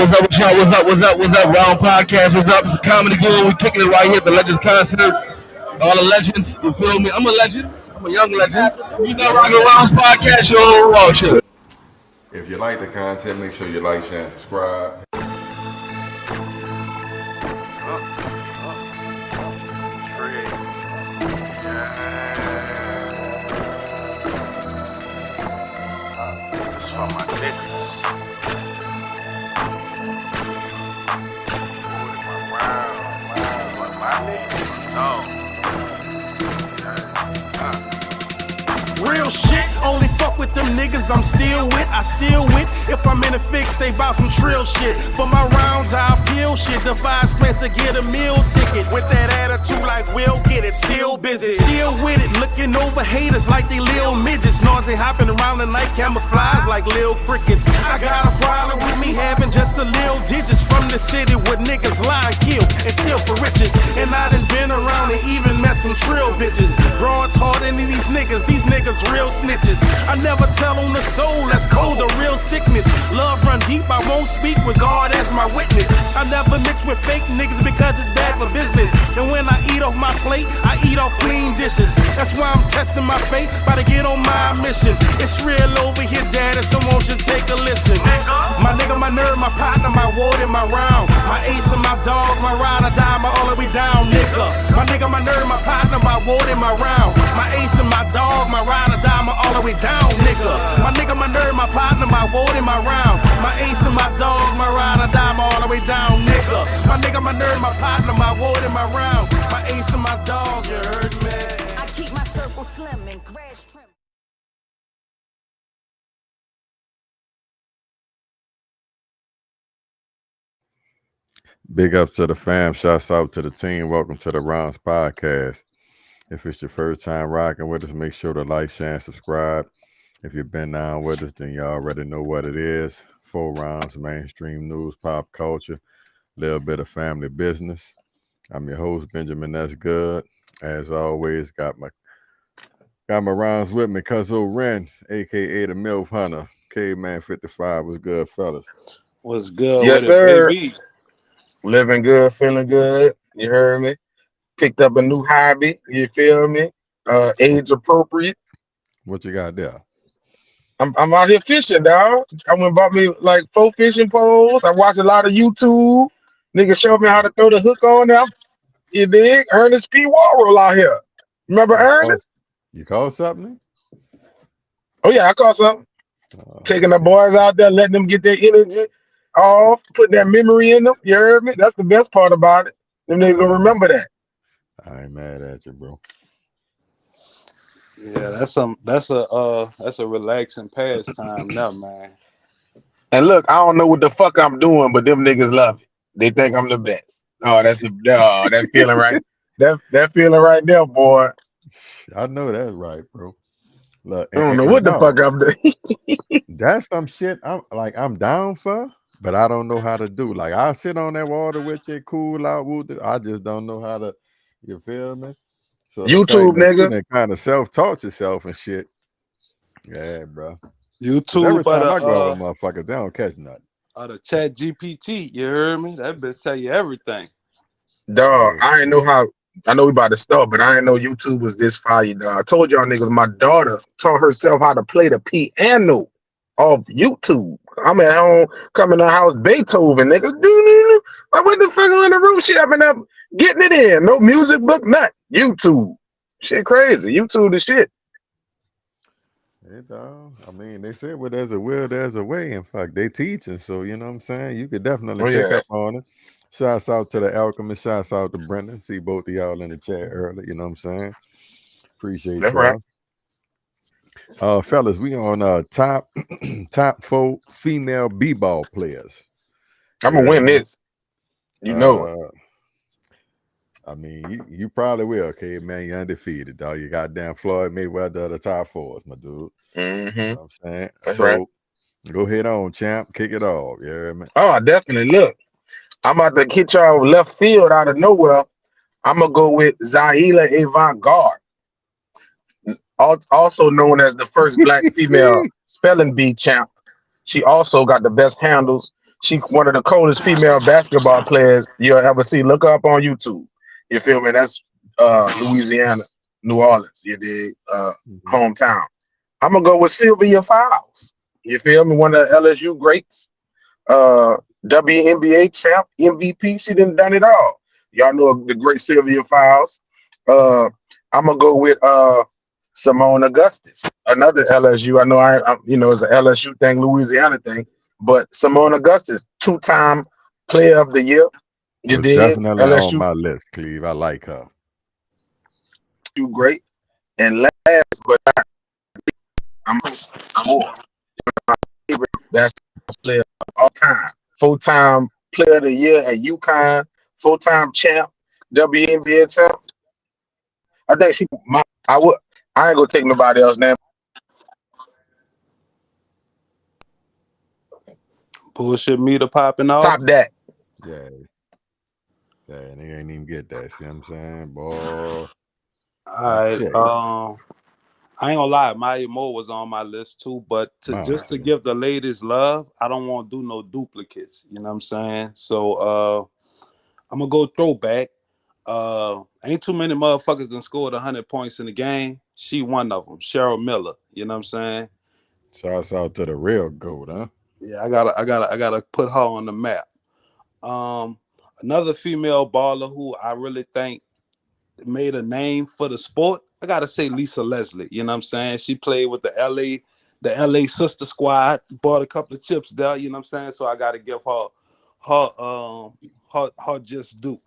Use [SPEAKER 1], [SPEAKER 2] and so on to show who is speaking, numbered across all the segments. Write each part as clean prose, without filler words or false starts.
[SPEAKER 1] What's up with y'all? What's up? Round Podcast, what's up? It's a comedy good. We kicking it right here at the Legends concert. All the legends, you feel me? I'm a legend. I'm a young legend. You know, rocking Round's Podcast, yo. Oh, shit.
[SPEAKER 2] If you like the content, make sure you like, share, and subscribe.
[SPEAKER 3] It's for my niggas. My niggas, no. Real shit, only fuck with them niggas I'm still with. I still with. If I'm in a fix, they bout some trill shit. For my rounds, I'll peel shit. Devise plans to get a meal ticket. With that attitude, like we'll get it. Still busy, still with it. Looking over haters like they lil midgets. Nausea hopping around the night, camouflage like lil crickets. I got a problem with me having just a lil digits. From the city where niggas lie and kill and steal for riches. And I done been around and even met some trill bitches. Broads harder than these niggas real snitches. I never tell on the soul, that's cold, a real sickness. Love run deep, I won't speak with God as my witness. I never mix with fake niggas because it's bad for business. And when I eat off my plate, I eat off clean dishes. That's why I'm testing my fate, about to get on my mission. It's real over here, daddy, so won't you take a listen. My nigga, my nerd, my partner, my ward, and my round. My ace and my dog, my ride or die, my all the way down, nigga. My nigga, my nerd, my partner, my ward, and my round. My ace and my dog, my ride or die, my all the way down, nigga. My nigga, my nerd, my partner, my ward, and my round. My ace and my dog, my ride or die, my all the way down, nigga. My nigga, my nerd, my partner, my ward, and my round. My ace and my dog, you heard me.
[SPEAKER 4] I keep my circle slim and crash trim.
[SPEAKER 2] Big ups to the fam. Shouts out to the team. Welcome to the Rounds Podcast. If it's your first time rocking with us, make sure to like, share, and subscribe. If you've been down with us, then you already know what it is. 4 rounds, mainstream news, pop culture, little bit of family business. I'm your host, Benjamin. That's good. As always, got my rounds with me, Cuzzo Renz, aka the MILF Hunter. Caveman 55. What's good, fellas?
[SPEAKER 5] What's good?
[SPEAKER 1] Yes,
[SPEAKER 5] with
[SPEAKER 1] sir.
[SPEAKER 5] It, baby?
[SPEAKER 1] Living good, feeling good. You heard me? Picked up a new hobby. You feel me? Age appropriate.
[SPEAKER 2] What you got there?
[SPEAKER 1] I'm out here fishing, dog. I went and bought me like 4 fishing poles. I watch a lot of YouTube. Niggas show me how to throw the hook on them. You dig? Ernest P. Warroll out here. Remember Ernest?
[SPEAKER 2] You caught something?
[SPEAKER 1] Oh yeah, I caught something. Taking the boys out there, letting them get their energy off, putting that memory in them. You heard me? That's the best part about it. Them niggas gonna remember that.
[SPEAKER 2] I ain't mad at you, bro.
[SPEAKER 5] Yeah, that's a relaxing pastime now, man.
[SPEAKER 1] And look, I don't know what the fuck I'm doing, but them niggas love it. They think I'm the best. Oh, that's that feeling right. That feeling right there, boy.
[SPEAKER 2] I know that's right, bro. Look,
[SPEAKER 1] I don't know what the fuck I'm doing.
[SPEAKER 2] That's some shit I'm down for, but I don't know how to do. Like I sit on that water with you, cool out. I just don't know how to. You feel me? So
[SPEAKER 1] YouTube, nigga,
[SPEAKER 2] kind of self-taught yourself and shit. Yeah, bro.
[SPEAKER 5] YouTube,
[SPEAKER 2] every time I go over motherfuckers, they don't catch nothing.
[SPEAKER 5] The Chat GPT, you heard me? That bitch tell you everything.
[SPEAKER 1] Dog, I ain't know how. I know we about to start, but I didn't know YouTube was this fire, dog. I told y'all niggas my daughter taught herself how to play the piano off YouTube. I'm at home, coming to the house, Beethoven, nigga. Like, what the fuck on the room? She up and up, getting it in. No music book, nothing. YouTube. Shit crazy. YouTube the shit.
[SPEAKER 2] Hey, dog. I mean, they said, well, there's a will, there's a way. In fact, they teaching, so you know what I'm saying? You could definitely pick up on it. Shouts out to the Alchemist. Shouts out to Brendan. See both of y'all in the chat early. You know what I'm saying? Appreciate y'all.
[SPEAKER 1] Right.
[SPEAKER 2] Fellas, we on top 4 female b-ball players.
[SPEAKER 1] I'm gonna win this. You know it.
[SPEAKER 2] I mean, you probably will, okay, man. You're undefeated, dog. You goddamn Floyd Mayweather, the top 4s, my dude.
[SPEAKER 1] Mm-hmm.
[SPEAKER 2] You know what I'm saying?
[SPEAKER 1] That's
[SPEAKER 2] so
[SPEAKER 1] right.
[SPEAKER 2] Go ahead on, champ. Kick it off. Yeah, man.
[SPEAKER 1] Oh, definitely. Look, I'm about to hit y'all left field out of nowhere. I'm gonna go with Zahila Avant-Garde, also known as the first black female spelling bee champ. She also got the best handles. She one of the coldest female basketball players you'll ever see. Look her up on YouTube. You feel me? That's Louisiana, New Orleans. You dig? Hometown. I'm gonna go with Sylvia Fowles. You feel me? One of the LSU greats. WNBA champ, MVP. She done it all. Y'all know the great Sylvia Fowles. I'm gonna go with Simone Augustus, another LSU. I know it's an LSU thing, Louisiana thing, but Simone Augustus, 2-time player of the year. You
[SPEAKER 2] Was
[SPEAKER 1] did
[SPEAKER 2] definitely on
[SPEAKER 1] LSU
[SPEAKER 2] my list, Cleve. I like her.
[SPEAKER 1] great. And last but not I'm more my favorite basketball player of all time. 4-time player of the year at UConn, 4-time champ, WNBA champ. I think I ain't gonna take nobody else's name.
[SPEAKER 5] Bullshit meter popping off.
[SPEAKER 1] Top that.
[SPEAKER 2] Yeah. Yeah, and they ain't even get that. See what I'm saying? Boy.
[SPEAKER 5] All right. I ain't gonna lie, Maya Moore was on my list too, but to give the ladies love, I don't want to do no duplicates. You know what I'm saying? So I'm gonna go throwback. Ain't too many motherfuckers that scored 100 points in the game. She one of them, Cheryl Miller. You know what I'm saying?
[SPEAKER 2] Shouts out to the real GOAT, huh?
[SPEAKER 5] Yeah, I gotta put her on the map. Another female baller who I really think made a name for the sport, I gotta say Lisa Leslie. You know what I'm saying? She played with the LA Sister Squad, bought a couple of chips there. You know what I'm saying? So I gotta give her just due.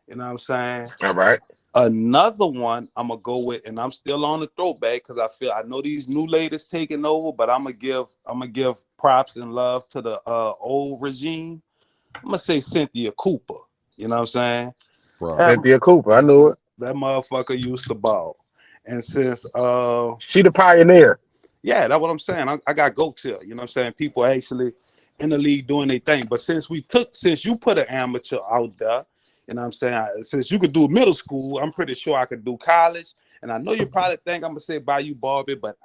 [SPEAKER 5] You know what I'm saying?
[SPEAKER 1] All right.
[SPEAKER 5] Another one I'm gonna go with, and I'm still on the throwback because I know these new ladies taking over, but I'm gonna give props and love to the old regime. I'm gonna say Cynthia Cooper. You know what I'm saying?
[SPEAKER 2] Right.
[SPEAKER 1] Cynthia Cooper, I knew it.
[SPEAKER 5] That motherfucker used to ball. And since
[SPEAKER 1] she the pioneer.
[SPEAKER 5] Yeah, that's what I'm saying. I got goats here. You know what I'm saying? People actually in the league doing their thing. But since you put an amateur out there, you know what I'm saying? Since you could do middle school, I'm pretty sure I could do college. And I know you probably think I'm gonna say Bayou Barbie, but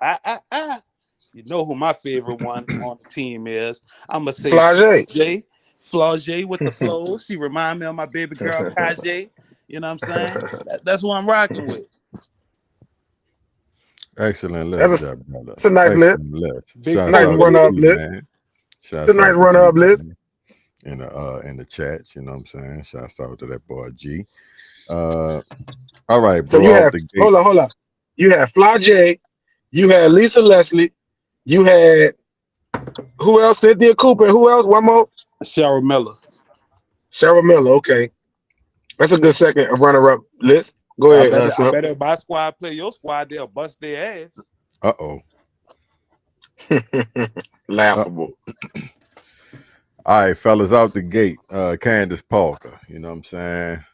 [SPEAKER 5] you know who my favorite one on the team is. I'm gonna say Flau'jae with the flows. She remind me of my baby girl Kajay. You know what I'm saying? That's who I'm rocking with.
[SPEAKER 2] Excellent list, brother.
[SPEAKER 1] It's a nice
[SPEAKER 2] Excellent
[SPEAKER 1] list.
[SPEAKER 2] Nice
[SPEAKER 1] run-up list. It's a nice run-up list.
[SPEAKER 2] In the chat, you know what I'm saying? Shouts out to that boy G. All right, bro.
[SPEAKER 1] So you have hold on. You had Flau'jae, you had Lisa Leslie, you had who else? Cynthia Cooper. Who else? One more.
[SPEAKER 5] Cheryl Miller.
[SPEAKER 1] Okay, that's a good second runner-up list. Go ahead.
[SPEAKER 5] I bet if my squad play your squad, they'll bust their ass.
[SPEAKER 1] Laughable.
[SPEAKER 2] All right, fellas, out the gate. Candace Parker. You know what I'm saying?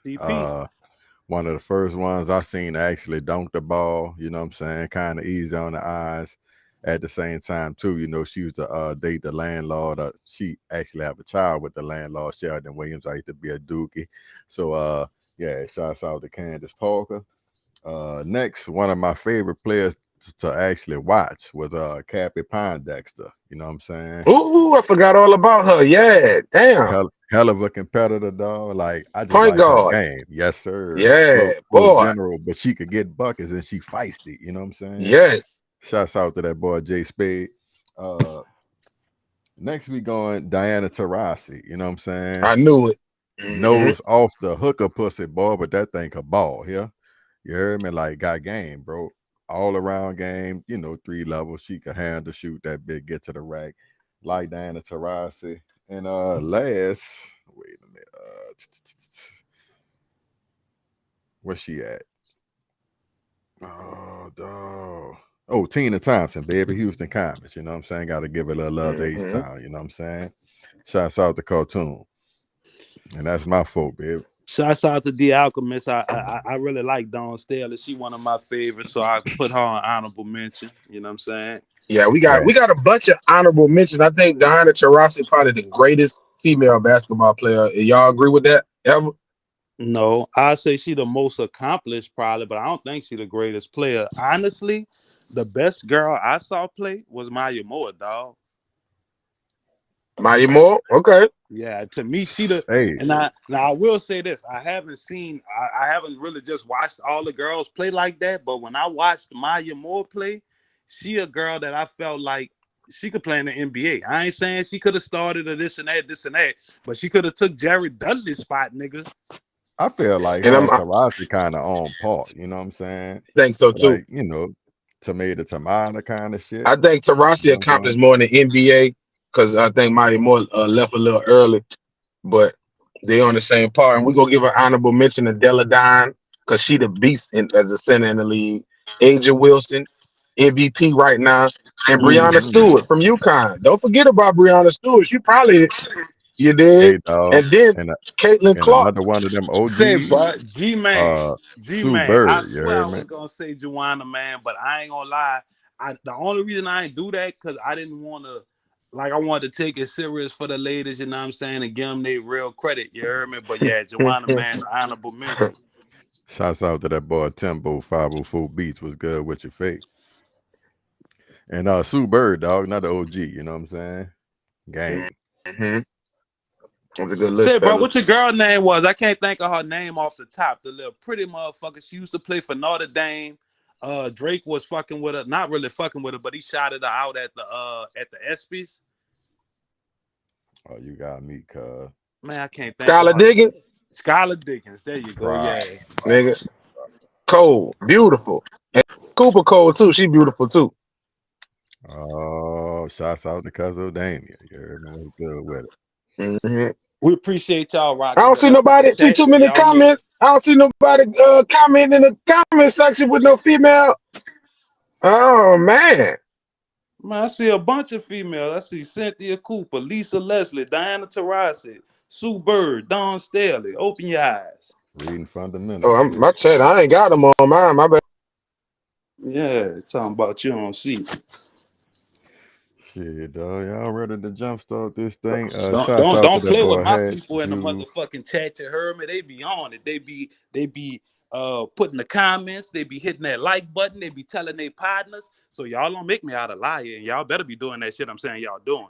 [SPEAKER 2] One of the first ones I seen actually dunk the ball. You know what I'm saying? Kind of easy on the eyes. At the same time, too, you know, she used to date the landlord. She actually have a child with the landlord, Sheldon Williams. I used to be a dookie. So, yeah, shouts out to Candace Parker. Next, one of my favorite players to actually watch was Cappy Pondexter. You know what I'm saying?
[SPEAKER 1] Ooh, I forgot all about her. Yeah, damn.
[SPEAKER 2] Hell of a competitor, dog. Like, I just
[SPEAKER 1] point guard.
[SPEAKER 2] Her game. Yes, sir.
[SPEAKER 1] Yeah, boy.
[SPEAKER 2] General, but she could get buckets and she feisty. You know what I'm saying?
[SPEAKER 1] Yes.
[SPEAKER 2] Shouts out to that boy Jay Spade. Next we going Diana Taurasi. You know what I'm saying?
[SPEAKER 1] I knew it.
[SPEAKER 2] Nose off the hooker pussy, boy, but that thing could ball here. You heard me? Like, got game, bro. All around game, you know, 3 levels. She could handle, shoot that big, get to the rack. Like Diana Taurasi. And last, wait a minute. Where's she at? Oh, dog. Oh, Tina Thompson, baby, Houston Comets. You know what I'm saying? Got to give it a little love to H-Town. You know what I'm saying? Shouts out to Cartoon. And that's my fault, baby.
[SPEAKER 5] Shouts out to The Alchemist. I really like Dawn Staley. She one of my favorites, so I put her on honorable mention. You know what I'm saying?
[SPEAKER 1] Yeah, we got a bunch of honorable mentions. I think Diana Taurasi is probably the greatest female basketball player. Y'all agree with that ever?
[SPEAKER 5] No, I'd say she the most accomplished probably, but I don't think she the greatest player. Honestly, the best girl I saw play was Maya Moore, dog.
[SPEAKER 1] Mighty Moore. Okay.
[SPEAKER 5] Yeah, to me, she the
[SPEAKER 2] Hey,
[SPEAKER 5] and I will say this: I haven't really just watched all the girls play like that. But when I watched Maya Moore play, she a girl that I felt like she could play in the NBA. I ain't saying she could have started or this and that, but she could have took Jared Dudley's spot, nigga.
[SPEAKER 2] I feel like
[SPEAKER 1] And
[SPEAKER 2] her
[SPEAKER 1] I'm,
[SPEAKER 2] and
[SPEAKER 1] I
[SPEAKER 2] Taraji kind of on par. You know what I'm saying?
[SPEAKER 1] think so too.
[SPEAKER 2] Like, you know, tomato kind of shit.
[SPEAKER 1] I think
[SPEAKER 2] You
[SPEAKER 1] Tarasi
[SPEAKER 2] know what I'm
[SPEAKER 1] accomplished
[SPEAKER 2] saying?
[SPEAKER 1] more in the NBA because I think Mighty Moore left a little early, but they on the same par. And we're gonna give an honorable mention to Della Dine because she the beast as a center in the league. Aja Wilson, MVP right now, and Brianna
[SPEAKER 2] Mhm.
[SPEAKER 1] Stewart from UConn. Don't forget about Brianna Stewart. She probably you
[SPEAKER 2] Hey,
[SPEAKER 1] did,
[SPEAKER 2] dog,
[SPEAKER 1] and then
[SPEAKER 2] and
[SPEAKER 1] Caitlin
[SPEAKER 2] and
[SPEAKER 1] Clark.
[SPEAKER 2] another one of them
[SPEAKER 5] Say,
[SPEAKER 2] OGs,
[SPEAKER 5] but G
[SPEAKER 2] Sue
[SPEAKER 5] man, I
[SPEAKER 2] Bird. You
[SPEAKER 5] swear I
[SPEAKER 2] heard me?
[SPEAKER 5] was gonna say Joanna, man, but I ain't gonna lie. The only reason I ain't do that because I didn't want to, like, I wanted to take it serious for the ladies. You know what I'm saying, and give them their real credit. You heard me? But yeah, Joanna, man, honorable mention.
[SPEAKER 2] Shouts out to that boy Timbo 504 Beats was good with your fake. And Sue Bird, dog, not the OG, you know what I'm saying? Gang.
[SPEAKER 1] Mm-hmm. That's a good
[SPEAKER 5] Say,
[SPEAKER 1] list,
[SPEAKER 5] bro,
[SPEAKER 1] fellas.
[SPEAKER 5] what your girl name was? I can't think of her name off the top. The little pretty motherfucker. She used to play for Notre Dame. Drake was fucking with her, not really fucking with her, but he shouted her out at the ESPYs.
[SPEAKER 2] Oh, you got me, cuz.
[SPEAKER 5] Man, I can't think of
[SPEAKER 1] Skylar
[SPEAKER 5] her name.
[SPEAKER 1] Diggins,
[SPEAKER 5] Skylar Dickens. There you go. Yeah.
[SPEAKER 2] Right.
[SPEAKER 1] nigga. Cole, beautiful. And Cooper Cole too. She beautiful too.
[SPEAKER 2] Oh, shouts out to Cuzzo Damien. You heard me? Was good with it.
[SPEAKER 1] Mm-hmm.
[SPEAKER 5] We appreciate y'all
[SPEAKER 1] I
[SPEAKER 5] rocking
[SPEAKER 1] don't
[SPEAKER 5] with
[SPEAKER 1] see
[SPEAKER 5] us in the
[SPEAKER 1] nobody. See
[SPEAKER 5] chat.
[SPEAKER 1] too many
[SPEAKER 5] Y'all know.
[SPEAKER 1] comments. I don't see nobody comment in the comment section with no female. Oh man.
[SPEAKER 5] Man, I see a bunch of females. I see Cynthia Cooper, Lisa Leslie, Diana Taurasi, Sue Bird, Dawn Staley. Open your eyes.
[SPEAKER 2] Reading
[SPEAKER 1] Oh,
[SPEAKER 2] fundamentals.
[SPEAKER 1] my chat. I ain't got them on mine. My bad.
[SPEAKER 5] Yeah, talking about you don't see.
[SPEAKER 2] Shit, dog. Y'all ready to jumpstart this thing?
[SPEAKER 5] Don't
[SPEAKER 2] Shouts
[SPEAKER 5] don't
[SPEAKER 2] out to
[SPEAKER 5] don't
[SPEAKER 2] that
[SPEAKER 5] play with
[SPEAKER 2] boy
[SPEAKER 5] my
[SPEAKER 2] Hatch
[SPEAKER 5] people in the
[SPEAKER 2] Juice.
[SPEAKER 5] motherfucking chat. You heard me? They be on it. They be putting the comments. They be hitting that like button. They be telling their partners. So y'all don't make me out a liar, and y'all better be doing that shit I'm saying y'all doing.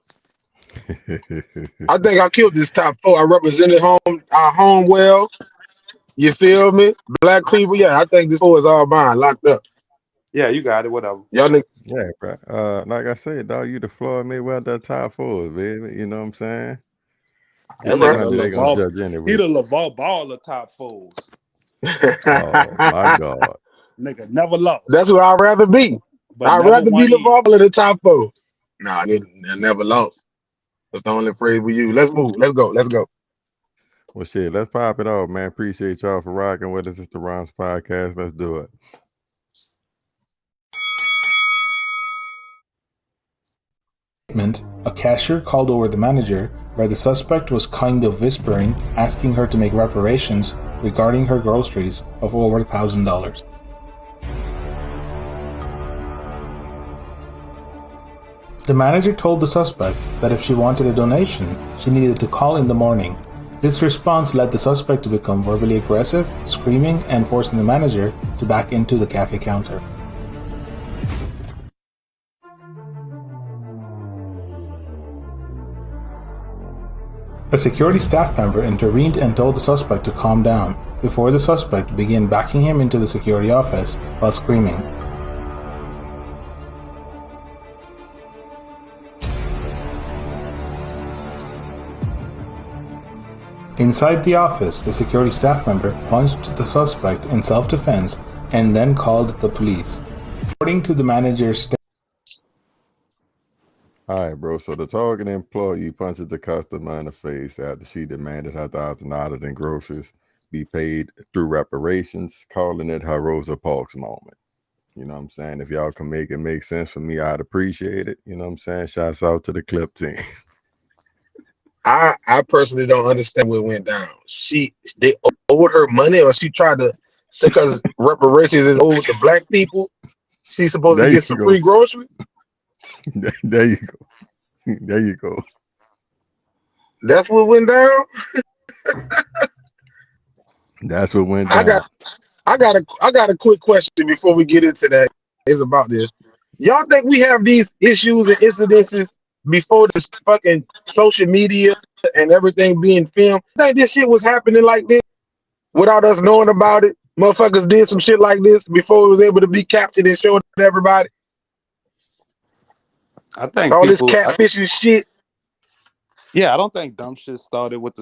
[SPEAKER 1] I think I killed this top 4. I represented our home well. You feel me? Black people. Yeah, I think this 4 is all mine, locked up.
[SPEAKER 5] Yeah, you got it. Whatever.
[SPEAKER 1] Y'all niggas.
[SPEAKER 2] Yeah, bro. Like I said, dog, you the Floyd Mayweather top 4, baby. You know what I'm saying?
[SPEAKER 5] That
[SPEAKER 1] That's right.
[SPEAKER 5] nigga
[SPEAKER 2] Ultimately, they're gonna
[SPEAKER 5] LaVar,
[SPEAKER 2] judge
[SPEAKER 5] he
[SPEAKER 2] anyway.
[SPEAKER 5] the LaVar Ball of top 4s.
[SPEAKER 2] Oh my God.
[SPEAKER 5] Nigga never lost.
[SPEAKER 1] That's what I'd rather be.
[SPEAKER 5] But
[SPEAKER 1] I'd
[SPEAKER 5] never
[SPEAKER 1] rather be
[SPEAKER 5] won either.
[SPEAKER 1] LeVar in the top 4. Nah, they never lost. That's the only phrase we use. Let's move. Let's go. Let's go.
[SPEAKER 2] Well, shit, let's pop it off, man. Appreciate y'all for rocking with us. It's the Ron's Podcast. Let's do it.
[SPEAKER 6] A cashier called over the manager where the suspect was kind of whispering, asking her to make reparations regarding her groceries of over $1,000. The manager told the suspect that if she wanted a donation, she needed to call in the morning. This response led the suspect to become verbally aggressive, screaming and forcing the manager to back into the cafe counter. A security staff member intervened and told the suspect to calm down before the suspect began backing him into the security office while screaming. Inside the office, the security staff member punched the suspect in self-defense and then called the police. According to the manager's
[SPEAKER 2] All right, bro. So the target employee punches the customer in the face after she demanded her $1,000 in groceries be paid through reparations, calling it her Rosa Parks moment. You know what I'm saying? If y'all can make it make sense for me, I'd appreciate it. You know what I'm saying? Shouts out to the clip team.
[SPEAKER 1] I personally don't understand what went down. They owed her money, or she tried to say because reparations is owed to black people. She's supposed
[SPEAKER 2] There
[SPEAKER 1] to
[SPEAKER 2] you
[SPEAKER 1] get some
[SPEAKER 2] go.
[SPEAKER 1] free groceries.
[SPEAKER 2] There you go. There you go.
[SPEAKER 1] That's what went down.
[SPEAKER 2] That's what went down.
[SPEAKER 1] I got a quick question before we get into that. It's about this. Y'all think we have these issues and incidences before this fucking social media and everything being filmed? You think this shit was happening like this without us knowing about it? Motherfuckers did some shit like this before it was able to be captured and shown to everybody.
[SPEAKER 5] I think
[SPEAKER 1] All this
[SPEAKER 5] people.
[SPEAKER 1] catfishing shit.
[SPEAKER 5] Yeah, I don't think dumb shit started with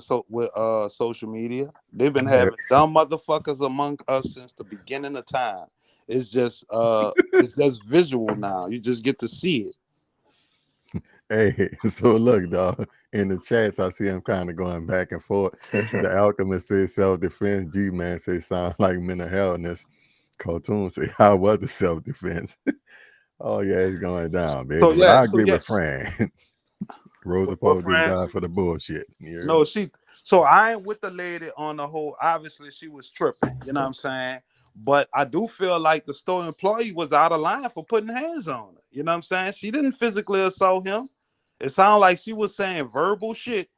[SPEAKER 5] social media. They've been having dumb motherfuckers among us since the beginning of time. It's just visual now. You just get to see it.
[SPEAKER 2] Hey, so look, dog, in the chats, I see him kind of going back and forth. The Alchemist says self-defense. G-Man says sound like mental health. And this cartoon say, how was the self-defense? Oh, yeah, it's going down, baby.
[SPEAKER 5] So,
[SPEAKER 2] But
[SPEAKER 5] yeah,
[SPEAKER 2] I agree with Fran. Rosa Parks didn't die for the bullshit.
[SPEAKER 5] No, so I ain't with the lady on the whole. Obviously, she was tripping. You know what I'm saying? But I do feel like the store employee was out of line for putting hands on her. You know what I'm saying? She didn't physically assault him. It sounded like she was saying verbal shit,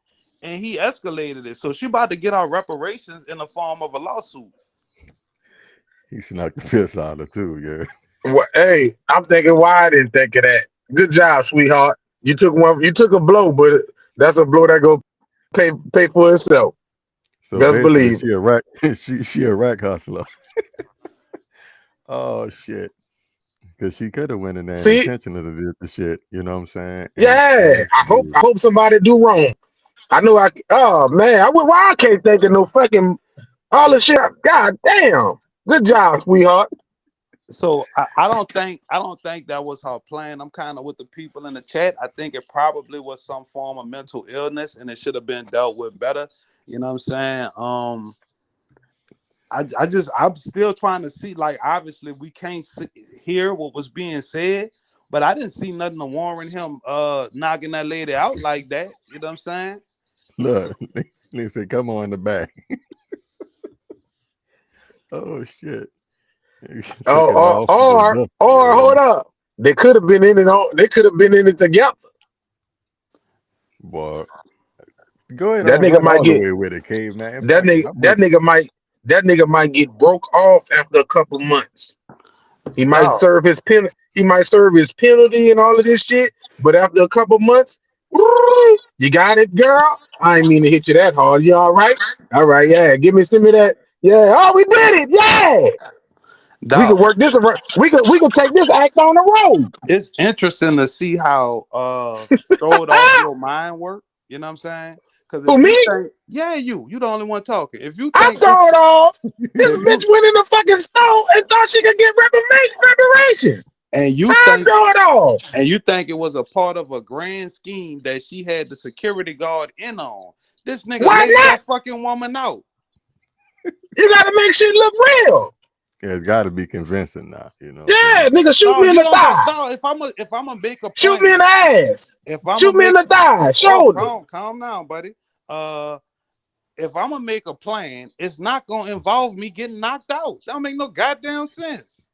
[SPEAKER 5] and he escalated it. So she about to get our reparations in the form of a lawsuit.
[SPEAKER 2] He snuck the piss out of her too, yeah.
[SPEAKER 1] Well, hey, I'm thinking why I didn't think of that. Good job, sweetheart. You took a blow, but that's a blow that go pay for itself.
[SPEAKER 2] So
[SPEAKER 1] best believe.
[SPEAKER 2] She a rack, she a rack hustler. Oh shit. Because she could have went in there and intentionally did the shit, you know what I'm saying?
[SPEAKER 1] Yeah, I hope somebody do wrong. I know why I can't think of no fucking all the shit. God damn. Good job, sweetheart.
[SPEAKER 5] So I don't think that was her plan. I'm kind of with the people in the chat. I think it probably was some form of mental illness, and it should have been dealt with better. You know what I'm saying? I'm still trying to see. Like, obviously, we can't hear what was being said, but I didn't see nothing to warrant him knocking that lady out like that. You know what I'm saying?
[SPEAKER 2] Look, they said, "Come on in the back." Oh shit.
[SPEAKER 1] Or hold up. They could have been in it. They could have been in it together.
[SPEAKER 2] Boy, go ahead.
[SPEAKER 1] That nigga might get
[SPEAKER 2] with it, caveman.
[SPEAKER 1] That nigga might get broke off after a couple months. He might serve his penalty. He might serve his penalty and all of this shit. But after a couple months, you got it, girl. I ain't mean to hit you that hard. You all right? All right, yeah. Send me that. Yeah. Oh, we did it. Yeah.
[SPEAKER 5] Dog.
[SPEAKER 1] We can work this around. We can take this act on the road.
[SPEAKER 5] It's interesting to see how throw it off your mind work. You know what I'm saying?
[SPEAKER 1] For me?
[SPEAKER 5] You the only one talking. If you think
[SPEAKER 1] I throw it off. This bitch went in the fucking store and thought she could get reparation.
[SPEAKER 5] And you
[SPEAKER 1] throw it off.
[SPEAKER 5] And you think it was a part of a grand scheme that she had the security guard in on. This nigga laid that fucking woman out.
[SPEAKER 1] You gotta make shit look real.
[SPEAKER 2] Yeah, it's got to be convincing now, you know.
[SPEAKER 1] Yeah, nigga, shoot me in the thigh.
[SPEAKER 5] If I'm a make a plan,
[SPEAKER 1] shoot me in the ass. Shoot me in the thigh, shoulder.
[SPEAKER 5] Calm down, buddy. If I'm gonna make a plan, it's not gonna involve me getting knocked out. That don't make no goddamn sense.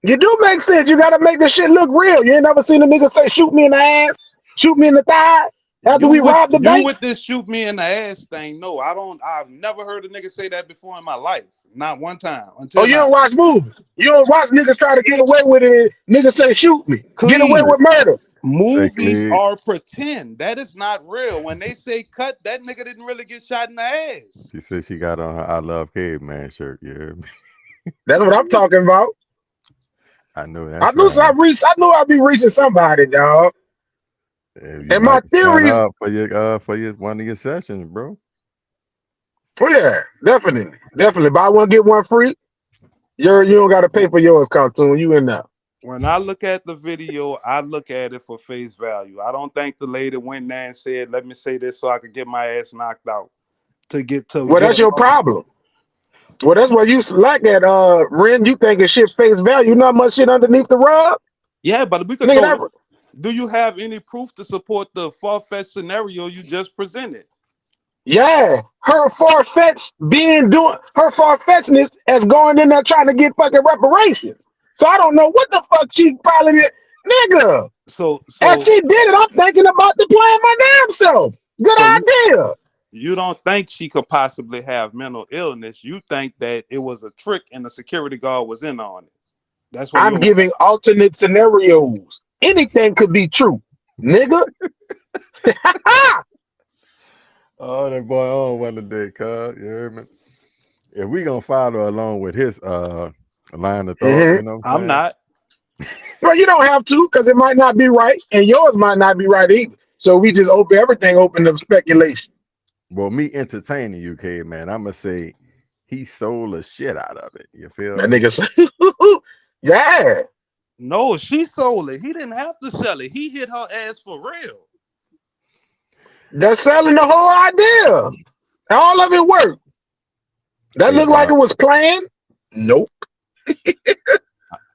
[SPEAKER 1] You do make sense. You gotta make this shit look real. You ain't never seen a nigga say, "Shoot me in the ass, shoot me in the thigh." After we robbed the bank.
[SPEAKER 5] You with this shoot me in the ass thing? No, I've never heard a nigga say that before in my life. Not one time.
[SPEAKER 1] You don't watch movies. You don't watch niggas try to get away with it. Niggas say, "Shoot me." Get away with murder.
[SPEAKER 5] Movies are pretend. That is not real. When they say cut, that nigga didn't really get shot in the ass.
[SPEAKER 2] She said she got on her "I Love Caveman" shirt. Yeah,
[SPEAKER 1] that's what I'm talking about.
[SPEAKER 2] I know that.
[SPEAKER 1] I knew I'd be reaching somebody, dog. And my theories
[SPEAKER 2] for your one of your sessions, bro.
[SPEAKER 1] Oh yeah, definitely. Buy one get one free. You don't got to pay for yours, cartoon. You in there.
[SPEAKER 5] When I look at the video, I look at it for face value. I don't think the lady went there and said, "Let me say this so I could get my ass knocked out." Well,
[SPEAKER 1] that's your problem. Well, that's what you like at Ren. You thinking shit face value, not much shit underneath the rug.
[SPEAKER 5] Yeah, but we could. Do you have any proof to support the far-fetched scenario you just presented?
[SPEAKER 1] Yeah, her far-fetchdness as going in there trying to get fucking reparations. So I don't know what the fuck she probably did, nigga.
[SPEAKER 5] So
[SPEAKER 1] as she did it, I'm thinking about the plan my damn self. Good idea.
[SPEAKER 5] You don't think she could possibly have mental illness? You think that it was a trick and the security guard was in on it? That's what
[SPEAKER 1] I'm giving alternate scenarios. Anything could be true. nigga.
[SPEAKER 2] Oh, that boy on one today, cuz. You hear me? If we gonna follow along with his line of thought, you know what I'm
[SPEAKER 5] I'm
[SPEAKER 2] saying?
[SPEAKER 5] not.
[SPEAKER 1] Well, you don't have to, because it might not be right, and yours might not be right either. So we just open everything open to speculation.
[SPEAKER 2] Well, me entertaining you, kid, man, I'ma say he sold the shit out of it. You feel
[SPEAKER 1] That
[SPEAKER 2] me?
[SPEAKER 1] nigga say, yeah.
[SPEAKER 5] No, she sold it. He didn't have to sell it. He hit her ass for real.
[SPEAKER 1] That's selling the whole idea. All of it worked. That
[SPEAKER 2] Hey,
[SPEAKER 1] looked like it
[SPEAKER 2] Doc.
[SPEAKER 1] was planned. Nope.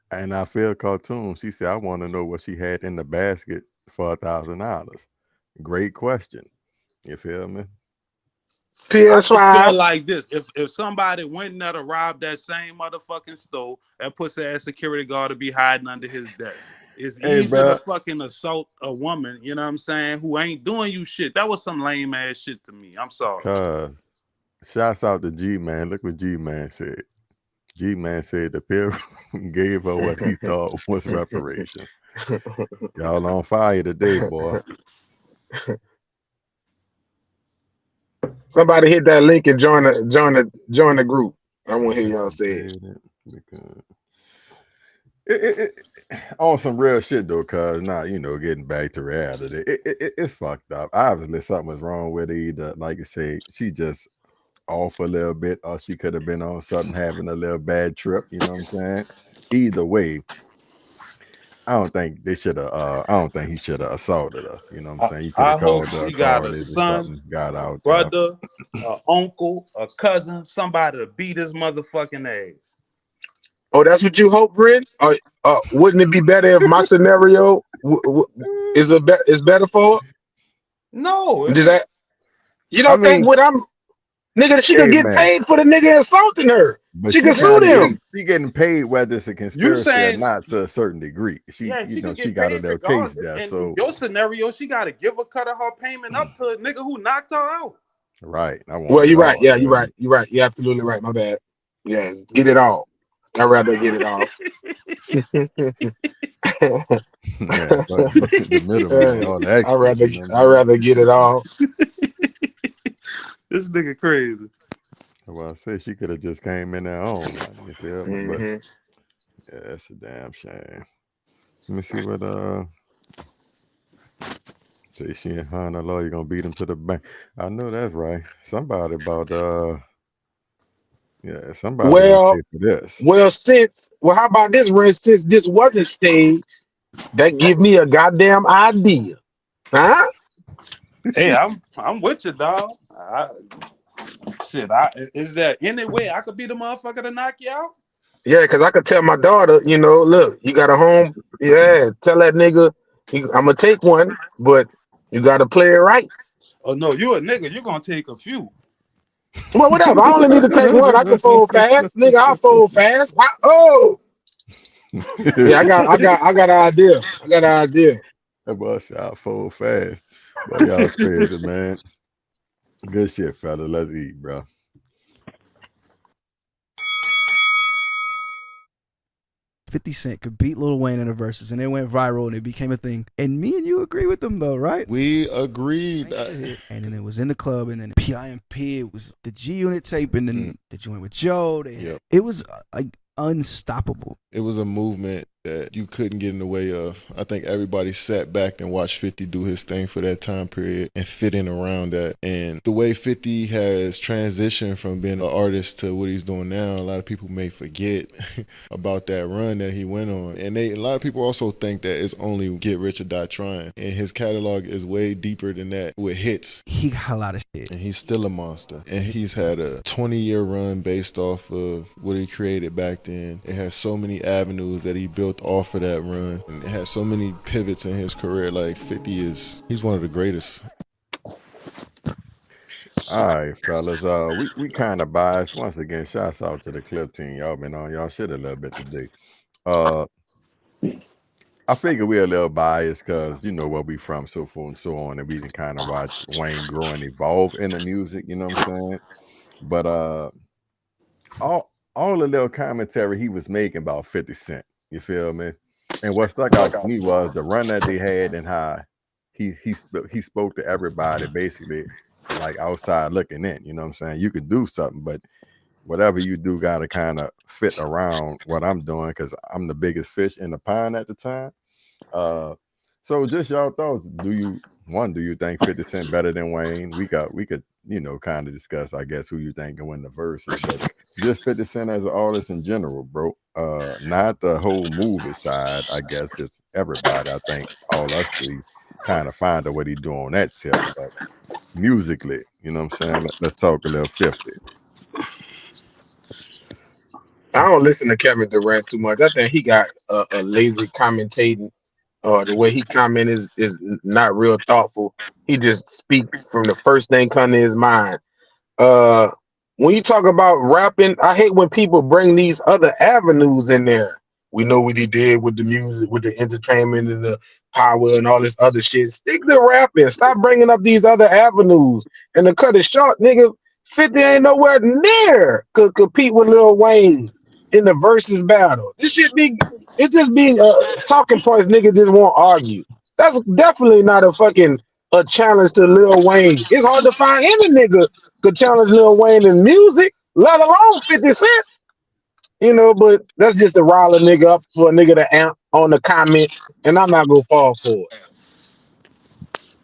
[SPEAKER 2] And I feel cartoon. She said, I want to know what she had in the basket for $1,000. Great question. You feel me?
[SPEAKER 5] I just feel
[SPEAKER 1] PS5.
[SPEAKER 5] like this. If somebody went in there to rob that same motherfucking store, that pussy ass security guard to be hiding under his desk. It's
[SPEAKER 2] Hey,
[SPEAKER 5] easy
[SPEAKER 2] bro.
[SPEAKER 5] to fucking assault a woman, you know what I'm saying, who ain't doing you shit. That was some lame ass shit to me. I'm sorry.
[SPEAKER 2] Cuz, shouts out to G-Man. Look what G-Man said. G-Man said the pair gave her what he thought was reparations. Y'all on fire today, boy.
[SPEAKER 1] Somebody hit that link and join the group. I want to hear y'all say it.
[SPEAKER 2] On some real shit though, cuz now, getting back to reality, it's fucked up. Obviously something was wrong with her. Either, like I say, she just off a little bit, or she could have been on something, having a little bad trip, you know what I'm saying? Either way, I don't think they should have I don't think he should have assaulted her, you know what I'm saying? You could
[SPEAKER 5] I
[SPEAKER 2] have
[SPEAKER 5] hope
[SPEAKER 2] called the
[SPEAKER 5] she got a
[SPEAKER 2] authorities or
[SPEAKER 5] son,
[SPEAKER 2] something, got out there.
[SPEAKER 5] brother, a uncle, a cousin, somebody to beat his motherfucking ass.
[SPEAKER 1] Oh, that's what you hope, Brent? Wouldn't it be better if my scenario is better for her?
[SPEAKER 5] No,
[SPEAKER 1] Does that, you don't think what I'm nigga? She could
[SPEAKER 2] Hey,
[SPEAKER 1] get
[SPEAKER 2] man.
[SPEAKER 1] paid for the nigga insulting her.
[SPEAKER 2] But
[SPEAKER 1] She could sue them.
[SPEAKER 2] she getting paid whether it's a conspiracy or not to a certain degree. She
[SPEAKER 5] could
[SPEAKER 2] she
[SPEAKER 5] get
[SPEAKER 2] got a
[SPEAKER 5] paid
[SPEAKER 2] little case
[SPEAKER 5] regardless.
[SPEAKER 2] there.
[SPEAKER 5] And
[SPEAKER 2] So
[SPEAKER 5] in your scenario, she got to give a cut of her payment up to a nigga who knocked her out.
[SPEAKER 2] right.
[SPEAKER 1] Well, you're right. Yeah, you're right. You're right. You're absolutely right. My bad. Yeah, get it all. I'd rather get it all.
[SPEAKER 2] Yeah, but the middleman, all the extras.
[SPEAKER 1] I'd rather get it all.
[SPEAKER 5] This nigga crazy.
[SPEAKER 2] Well, I say she could have just came in there on. You feel me? But
[SPEAKER 1] Mhm.
[SPEAKER 2] yeah, that's a damn shame. Let me see what say she and her and the lawyer gonna beat him to the bank. I know that's right. Somebody about somebody gonna pay for this.
[SPEAKER 1] Well, how about this, Ren? Since this wasn't staged, that give me a goddamn idea. Huh?
[SPEAKER 5] Hey, I'm with you, dog. Is there any way I could be the motherfucker to knock you out?
[SPEAKER 1] Yeah, because I could tell my daughter, look, you got a home. Yeah, tell that nigga, I'm gonna take one, but you gotta play it right.
[SPEAKER 5] Oh no, you a nigga. You're gonna take a few.
[SPEAKER 1] Well, whatever. I only need to take one. I can fold fast, nigga. I'll fold fast. Wow. Oh, yeah. I got an idea. I got an idea.
[SPEAKER 2] That boy said I'll fold fast. But y'all crazy, man. Good shit, fella. Let's eat, bro.
[SPEAKER 7] $50 could beat Lil Wayne in a verses, and it went viral, and it became a thing. And me and you agree with them, though, right?
[SPEAKER 8] We agreed.
[SPEAKER 7] And then it was in the club, and then PIMP, it was the G Unit tape, and then the joint with Joe. It was like unstoppable.
[SPEAKER 8] It was a movement that you couldn't get in the way of. I think everybody sat back and watched 50 do his thing for that time period and fit in around that. And the way 50 has transitioned from being an artist to what he's doing now, a lot of people may forget about that run that he went on. And a lot of people also think that it's only Get Rich or Die Trying. And his catalog is way deeper than that with hits.
[SPEAKER 7] He got a lot of shit.
[SPEAKER 8] And he's still a monster. And he's had a 20-year run based off of what he created back then. It has so many avenues that he built off of that run, and it has so many pivots in his career. Like 50 he's one of the greatest.
[SPEAKER 2] All right, fellas. We kind of biased once again. Shouts out to the clip team. Y'all been on y'all shit a little bit today. I figure we're a little biased because you know where we from, so forth and so on, and we can kind of watch Wayne grow and evolve in the music. You know what I'm saying? But all the little commentary he was making about 50 Cent. You feel me? And what stuck out to me was the run that they had and how he spoke to everybody basically like outside looking in. You know what I'm saying? You could do something, but whatever you do got to kind of fit around what I'm doing because I'm the biggest fish in the pond at the time. So just y'all thoughts. Do you think 50 Cent better than Wayne? We could kind of discuss, I guess, who you think can win the verses, but just 50 Cent as an artist in general, bro. Not the whole movie side, I guess, because everybody, I think, all us three kind of find out what he do on that tip, but musically, you know what I'm saying? Let's talk a little 50.
[SPEAKER 1] I don't listen to Kevin Durant too much. I think he got a lazy commentating. The way he comment is not real thoughtful. He just speak from the first thing come to his mind. Uh, when you talk about rapping, I hate when people bring these other avenues in there. We know what he did with the music, with the entertainment and the power and all this other shit. Stick to rapping. Stop bringing up these other avenues. And to cut it short, nigga, 50 ain't nowhere near could compete with Lil Wayne in the versus battle. It just be talking points. Nigga just won't argue. That's definitely not a challenge to Lil Wayne. It's hard to find any nigga could challenge Lil Wayne in music, let alone 50 Cent. But that's just to rile a nigga up for a nigga to amp on the comment, and I'm not gonna fall for it.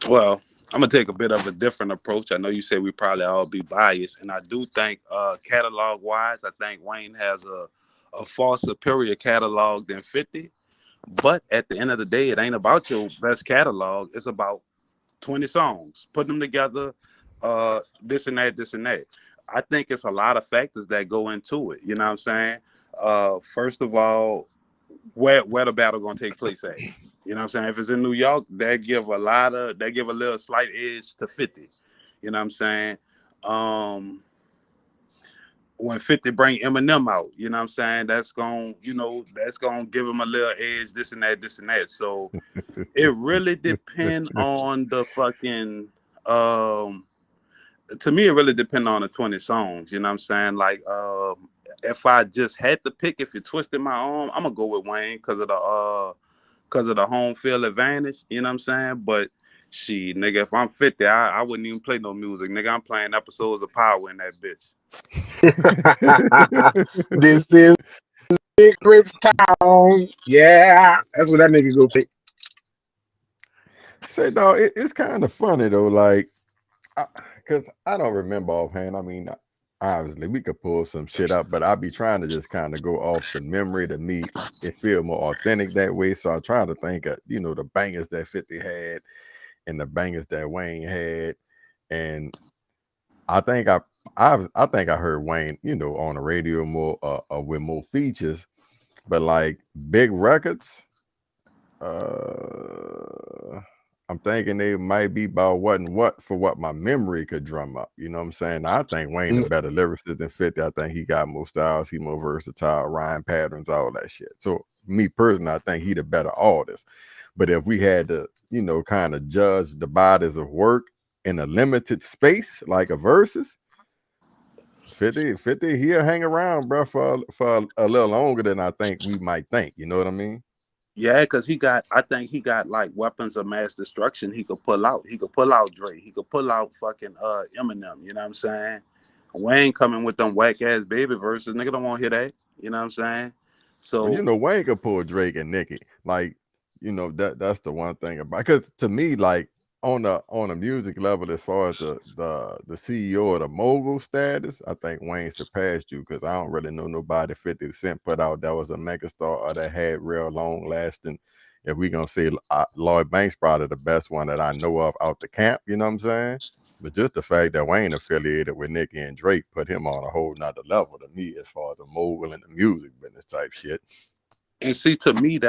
[SPEAKER 5] Well, I'm gonna take a bit of a different approach. I know you said we probably all be biased, and I do think catalog wise, I think Wayne has a far superior catalog than 50. But at the end of the day, it ain't about your best catalog. It's about 20 songs, put them together, this and that. I think it's a lot of factors that go into it. You know what I'm saying? First of all, where the battle gonna take place at? You know what I'm saying? If it's in New York, they give a little slight edge to 50. You know what I'm saying? When 50 bring Eminem out, you know what I'm saying? That's gonna give him a little edge, this and that. So it really depends on the fucking to me, it really depends on the 20 songs. You know what I'm saying? Like, if I just had to pick, if you're twisting my arm, I'm gonna go with Wayne because of the home field advantage. You know what I'm saying? But nigga, if I'm 50, I wouldn't even play no music. Nigga, I'm playing episodes of Power in that bitch.
[SPEAKER 1] This is Big Rich Town. Yeah, that's what that nigga go pick.
[SPEAKER 2] Say, dog, it's kind of funny though, like, because I don't remember offhand. I mean, obviously we could pull some shit up, but I be trying to just kind of go off the memory. To me, it feel more authentic that way. So I try to think of the bangers that 50 had and the bangers that Wayne had, and I think I heard Wayne on the radio more with more features, but like big records, I'm thinking they might be about what for what my memory could drum up. You know what I'm saying? I think Wayne a better lyricist than 50. I think he got more styles, he more versatile, rhyme patterns, all that shit. So me personally, I think he the better artist. But if we had to, kind of judge the bodies of work in a limited space, like a versus, 50 he'll hang around, bro, for a little longer than I think we might think. You know what I mean?
[SPEAKER 5] Yeah, because I think he got like weapons of mass destruction he could pull out. He could pull out Dre. He could pull out fucking Eminem. You know what I'm saying? Wayne coming with them whack ass baby verses. Nigga don't want to hear that. You know what I'm saying? So
[SPEAKER 2] Wayne could pull Drake and Nicki. Like, that's the one thing about, because to me, like, on a music level, as far as the CEO or the mogul status, I think Wayne surpassed you, because I don't really know nobody 50 Cent put out that was a megastar or that had real long lasting. If we gonna say Lloyd Banks probably the best one that I know of out the camp, you know what I'm saying? But just the fact that Wayne affiliated with Nicki and Drake put him on a whole nother level to me, as far as the mogul and the music business type shit.
[SPEAKER 5] And see, to me,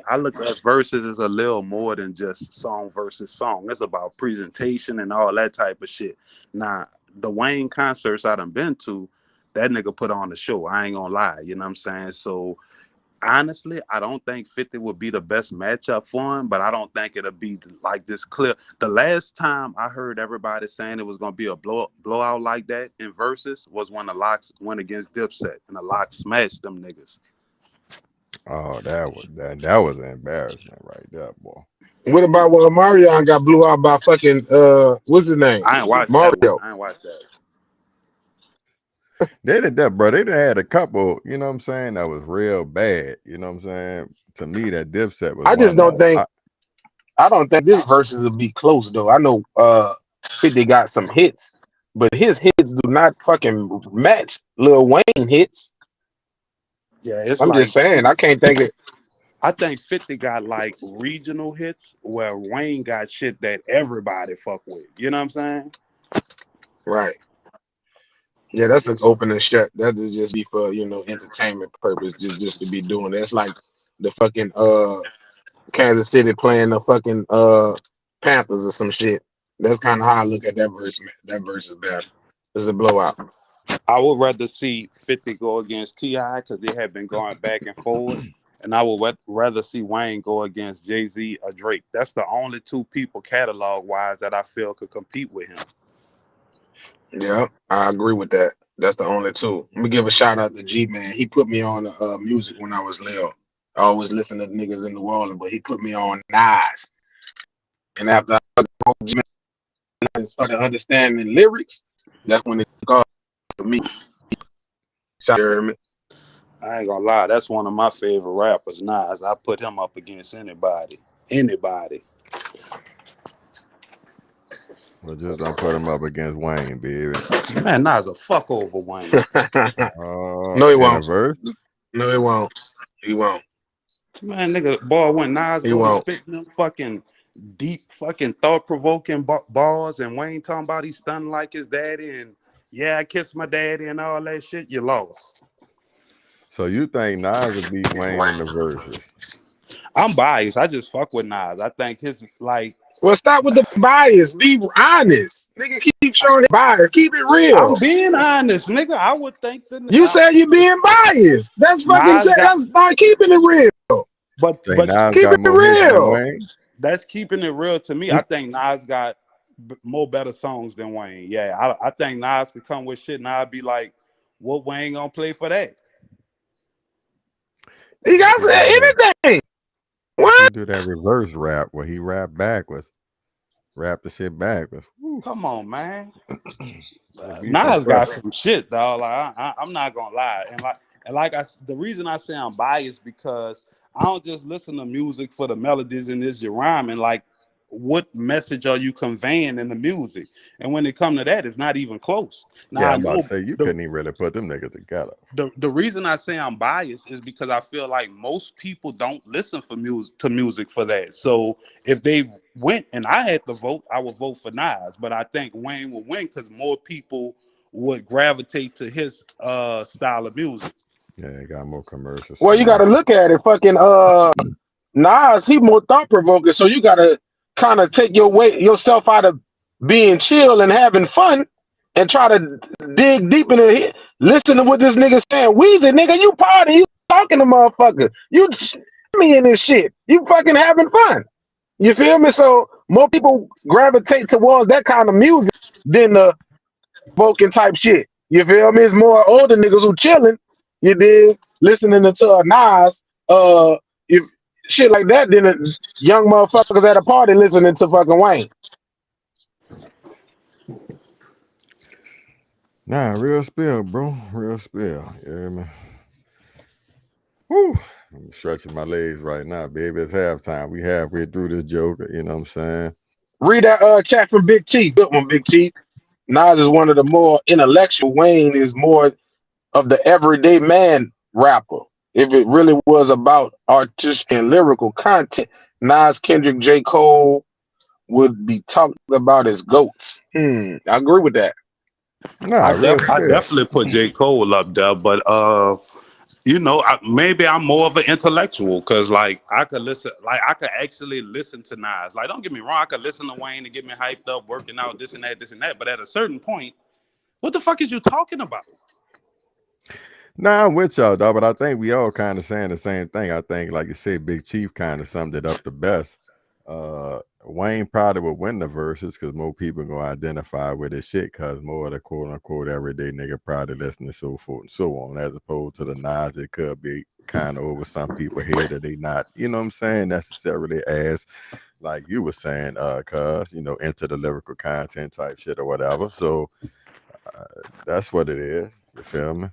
[SPEAKER 5] I look at verses as a little more than just song versus song. It's about presentation and all that type of shit. Now, the Wayne concerts I done been to, that nigga put on the show. I ain't gonna lie, you know what I'm saying? So, honestly, I don't think 50 would be the best matchup for him, but I don't think it'll be like this clear. The last time I heard everybody saying it was gonna be a blowout like that in verses was when the Locks went against Dipset and the Locks smashed them niggas.
[SPEAKER 2] Oh, that was an embarrassment right there, boy.
[SPEAKER 1] What about when Marion got blew out by fucking what's his name?
[SPEAKER 5] I ain't watched that one.
[SPEAKER 1] Mario.
[SPEAKER 5] I ain't watched that.
[SPEAKER 2] They did that, bro. They done had a couple, you know what I'm saying, that was real bad. You know what I'm saying? To me, that Dipset was
[SPEAKER 1] I just
[SPEAKER 2] one
[SPEAKER 1] don't
[SPEAKER 2] of them.
[SPEAKER 1] think I don't think this versus will be close though. I know 50 got some hits, but his hits do not fucking match Lil Wayne hits.
[SPEAKER 5] Yeah, it's
[SPEAKER 1] I'm
[SPEAKER 5] like
[SPEAKER 1] just saying, I can't think it.
[SPEAKER 5] I think 50 got like regional hits where Wayne got shit that everybody fuck with. You know what I'm saying?
[SPEAKER 1] Right. Yeah, that's an open and shut. That would just be for, entertainment purpose, just to be doing it. It's like the fucking Kansas City playing the fucking Panthers or some shit. That's kind of how I look at that verse. That versus battle. It's a blowout.
[SPEAKER 5] I would rather see 50 go against T.I. because they have been going back and forward. And I would rather see Wayne go against Jay-Z or Drake. That's the only two people catalog-wise that I feel could compete with him.
[SPEAKER 1] Yeah, I agree with that. That's the only two. Let me give a shout out to G Man. He put me on music when I was little. I always listen to niggas in New Orleans, but he put me on Nas. And after I started understanding lyrics, that's when it took off for me. Shout out to me.
[SPEAKER 5] I ain't gonna lie, that's one of my favorite rappers, Nas. I put him up against anybody.
[SPEAKER 2] But just don't put him up against Wayne, baby.
[SPEAKER 5] Man, Nas a fuck over Wayne.
[SPEAKER 1] No, he
[SPEAKER 2] In
[SPEAKER 1] won't.
[SPEAKER 2] a versus?
[SPEAKER 1] No, he won't. He won't.
[SPEAKER 5] Man, nigga, boy, when Nas
[SPEAKER 1] He
[SPEAKER 5] go to
[SPEAKER 1] won't.
[SPEAKER 5] spitting them fucking deep, fucking thought-provoking bars, and Wayne talking about he stunned like his daddy, and yeah, I kissed my daddy and all that shit, you lost.
[SPEAKER 2] So you think Nas would beat Wayne in the verses?
[SPEAKER 5] I'm biased. I just fuck with Nas. I think his like.
[SPEAKER 1] Well, stop with the bias. Be honest. Nigga, keep showing bias. Keep it real.
[SPEAKER 5] I'm being honest, nigga. I would think that
[SPEAKER 1] You said you're being biased. That's fucking that's not keeping it real.
[SPEAKER 5] But
[SPEAKER 2] Nas
[SPEAKER 1] keep
[SPEAKER 2] got
[SPEAKER 1] it
[SPEAKER 2] more hits than
[SPEAKER 1] real.
[SPEAKER 2] Wayne?
[SPEAKER 5] That's keeping it real to me. I think Nas got more better songs than Wayne. Yeah, I think Nas could come with shit and I'd be like, what Wayne gonna play for that?
[SPEAKER 1] He got to say anything. What?
[SPEAKER 2] He do that reverse rap where he rap backwards. Rap the shit backwards. Woo.
[SPEAKER 5] Come on, man. Nas got some shit, dog. Like I'm not gonna lie, the reason I say I'm biased because I don't just listen to music for the melodies and this your rhyming. Like, what message are you conveying in the music? And when it come to that, it's not even close. Now,
[SPEAKER 2] Yeah, I'm about to say you couldn't even really put them niggas together.
[SPEAKER 5] The reason I say I'm biased is because I feel like most people don't listen to music for that. So if they went and I had to vote, I would vote for Nas. But I think Wayne would win because more people would gravitate to his style of music.
[SPEAKER 2] Yeah, they got more commercials.
[SPEAKER 1] Well, you got to look at it. Fucking Nas, he more thought provoking. So you got to kind of take yourself out of being chill and having fun and try to dig deep in it. Listen to what this nigga saying. Weezy, nigga, you party, you talking to motherfucker. You me in this shit. You fucking having fun. You feel me? So more people gravitate towards that kind of music than the vocal type shit. You feel me? It's more older niggas who chilling. You did listening to a Nas, if shit like that, than young motherfuckers at a party listening to fucking Wayne.
[SPEAKER 2] Nah, real spill, bro. Real spill. You hear me? Woo. I'm stretching my legs right now, baby. It's halftime. We halfway through this joker. You know what I'm saying?
[SPEAKER 1] Read that chat from Big Chief. Good one, Big Chief. Nas is one of the more intellectual. Wayne is more of the everyday man rapper. If it really was about artistic and lyrical content, Nas, Kendrick, J. Cole would be talked about as goats. I agree with that.
[SPEAKER 2] Nah,
[SPEAKER 5] I definitely put J. Cole up there, but maybe I'm more of an intellectual because I could actually listen to Nas. Like, don't get me wrong, I could listen to Wayne to get me hyped up, working out, this and that. But at a certain point, what the fuck is you talking about?
[SPEAKER 2] Nah, I'm with y'all, dog, but I think we all kind of saying the same thing. I think, like you said, Big Chief kind of summed it up the best. Wayne probably would win the verses because more people gonna identify with his shit because more of the quote unquote everyday nigga probably listening so forth and so on, as opposed to the Nas. It could be kind of over some people here that they not, you know what I'm saying, necessarily as like you were saying, cuz, you know, into the lyrical content type shit or whatever. So that's what it is. You feel me?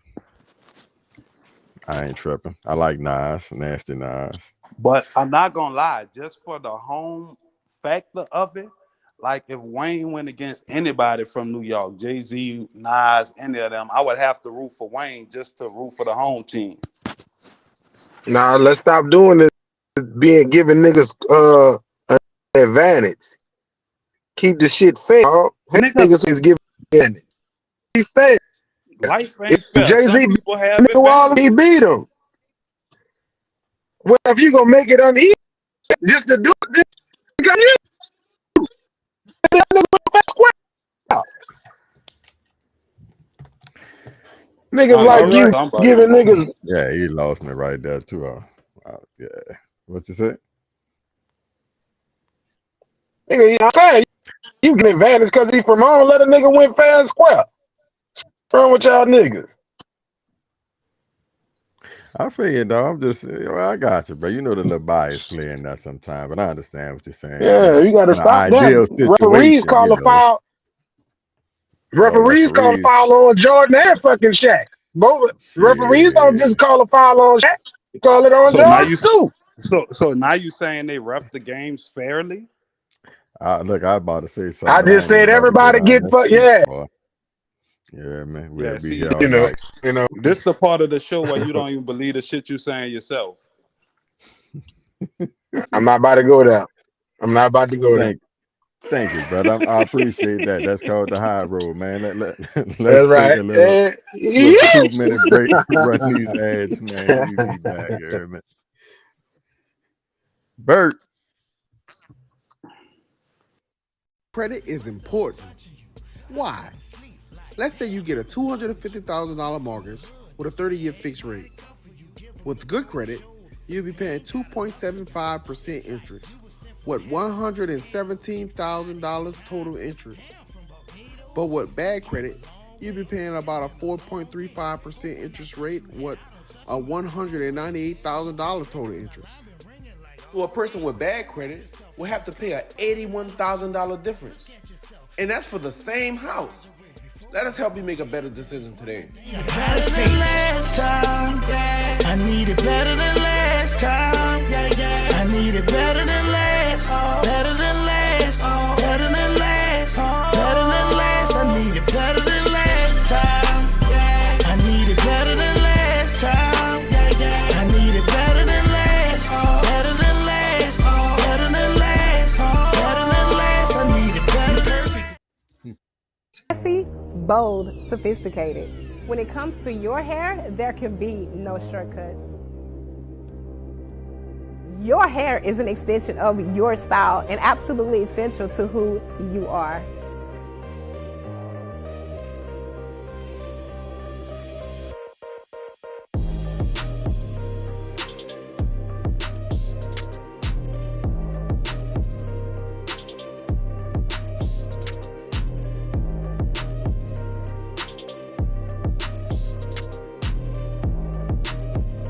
[SPEAKER 2] I ain't tripping. I like Nas, nasty Nas.
[SPEAKER 5] But I'm not gonna lie, just for the home factor of it, like if Wayne went against anybody from New York, Jay-Z, Nas, any of them, I would have to root for Wayne just to root for the home team.
[SPEAKER 1] Now let's stop doing this, giving niggas an advantage. Keep the shit fair. Niggas is giving advantage. Be fair.
[SPEAKER 5] Life ain't fair.
[SPEAKER 1] Jay-Z
[SPEAKER 5] People have
[SPEAKER 1] New Orleans, he beat him. Well, if you gonna make it uneasy, just to do it, niggas like you giving niggas.
[SPEAKER 2] Yeah, he lost me right there too. Yeah. What's he say?
[SPEAKER 1] Nigga, you know what I'm saying? You get advantage because he from home. Let a nigga win fair and square. What's wrong with y'all niggas?
[SPEAKER 2] I feel you, dog. I'm just, I got you, bro. You know the little bias playing that sometimes, but I understand what you're saying.
[SPEAKER 1] Yeah, you got to stop that. Referees call a foul. Referees call a foul on Jordan and fucking Shaq. Both referees don't just call a foul on Shaq. They call it on Jordan too.
[SPEAKER 5] So now you saying they ref the games fairly?
[SPEAKER 2] Look, I was about to say something.
[SPEAKER 1] I just said everybody get yeah.
[SPEAKER 2] Yeah, man.
[SPEAKER 5] Yeah, see,
[SPEAKER 1] you know,
[SPEAKER 5] this is the part of the show where you don't even believe the shit you saying yourself.
[SPEAKER 1] I'm not about to go there. I'm not about to go there.
[SPEAKER 2] Thank you, brother. I appreciate that. That's called the high road, man. Let's
[SPEAKER 1] That's right.
[SPEAKER 2] take a little 2-minute break. Run these ads, man. We be back here, man. Bert.
[SPEAKER 9] Credit is important. Why? Let's say you get a $250,000 mortgage with a 30-year fixed rate. With good credit, you'll be paying 2.75% interest, with $117,000 total interest. But with bad credit, you'll be paying about a 4.35% interest rate with a $198,000 total interest. So a person with bad credit will have to pay an $81,000 difference. And that's for the same house. Let us help you make a better decision today.
[SPEAKER 3] Better than last time. I need it better than last time. I need it better than last. Better than last. Better than last. Better than last. I need it better than last time. I need it better than last time. I need it better than last. Better than last. Better than last. Better than last. I need it better.
[SPEAKER 10] Classy, bold, sophisticated. When it comes to your hair, there can be no shortcuts. Your hair is an extension of your style and absolutely essential to who you are.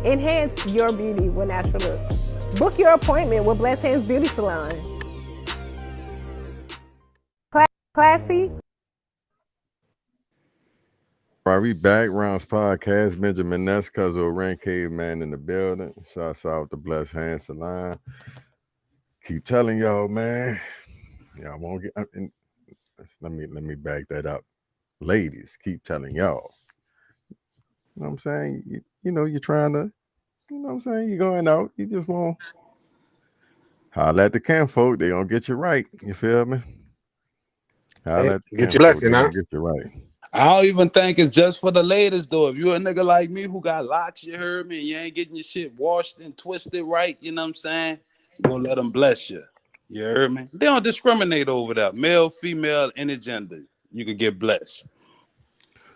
[SPEAKER 10] Enhance your beauty with natural looks. Book your appointment with Blessed Hands Beauty Salon. Classy.
[SPEAKER 2] All right, we back. Rounds Podcast. Benjamin Ness, Cuzzo Rain Caveman in the building. Shouts out to Blessed Hands Salon. Keep telling y'all, man. Y'all won't get. Let me back that up. Ladies, keep telling y'all. You know what I'm saying? You know, you're trying to, you know what I'm saying? You're going out. You just won't holler at the camp folk. They gonna get you right. You feel me? Holler at the
[SPEAKER 1] get your blessing, huh?
[SPEAKER 2] Get you right.
[SPEAKER 5] I don't even think it's just for the ladies, though. If you're a nigga like me who got locks, you heard me, and you ain't getting your shit washed and twisted right, you know what I'm saying? You're gonna let them bless you. You heard me? They don't discriminate over that. Male, female, any gender. You could get blessed.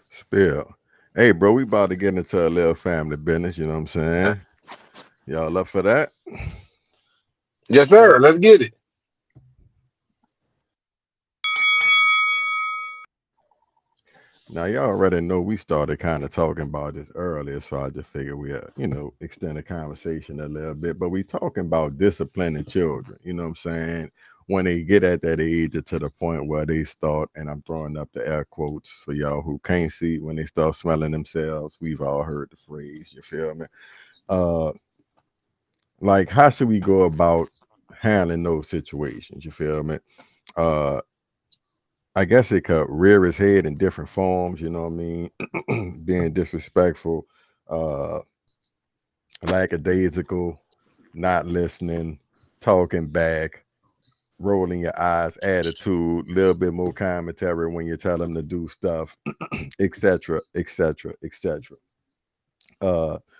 [SPEAKER 2] Spill. Hey, bro, we about to get into a little family business, you know what I'm saying? Y'all up for that?
[SPEAKER 1] Yes, sir. Let's get it.
[SPEAKER 2] Now y'all already know we started kind of talking about this earlier, so I just figured we extend the conversation a little bit. But we talking about disciplining children, you know what I'm saying? When they get at that age or to the point where they start, and I'm throwing up the air quotes for y'all who can't see, when they start smelling themselves. We've all heard the phrase, you feel me? Like how should we go about handling those situations? You feel me? I guess it could rear its head in different forms, you know what I mean? Being disrespectful, lackadaisical, not listening, talking back, rolling your eyes, attitude, little bit more commentary when you tell them to do stuff, etc., etc., etc.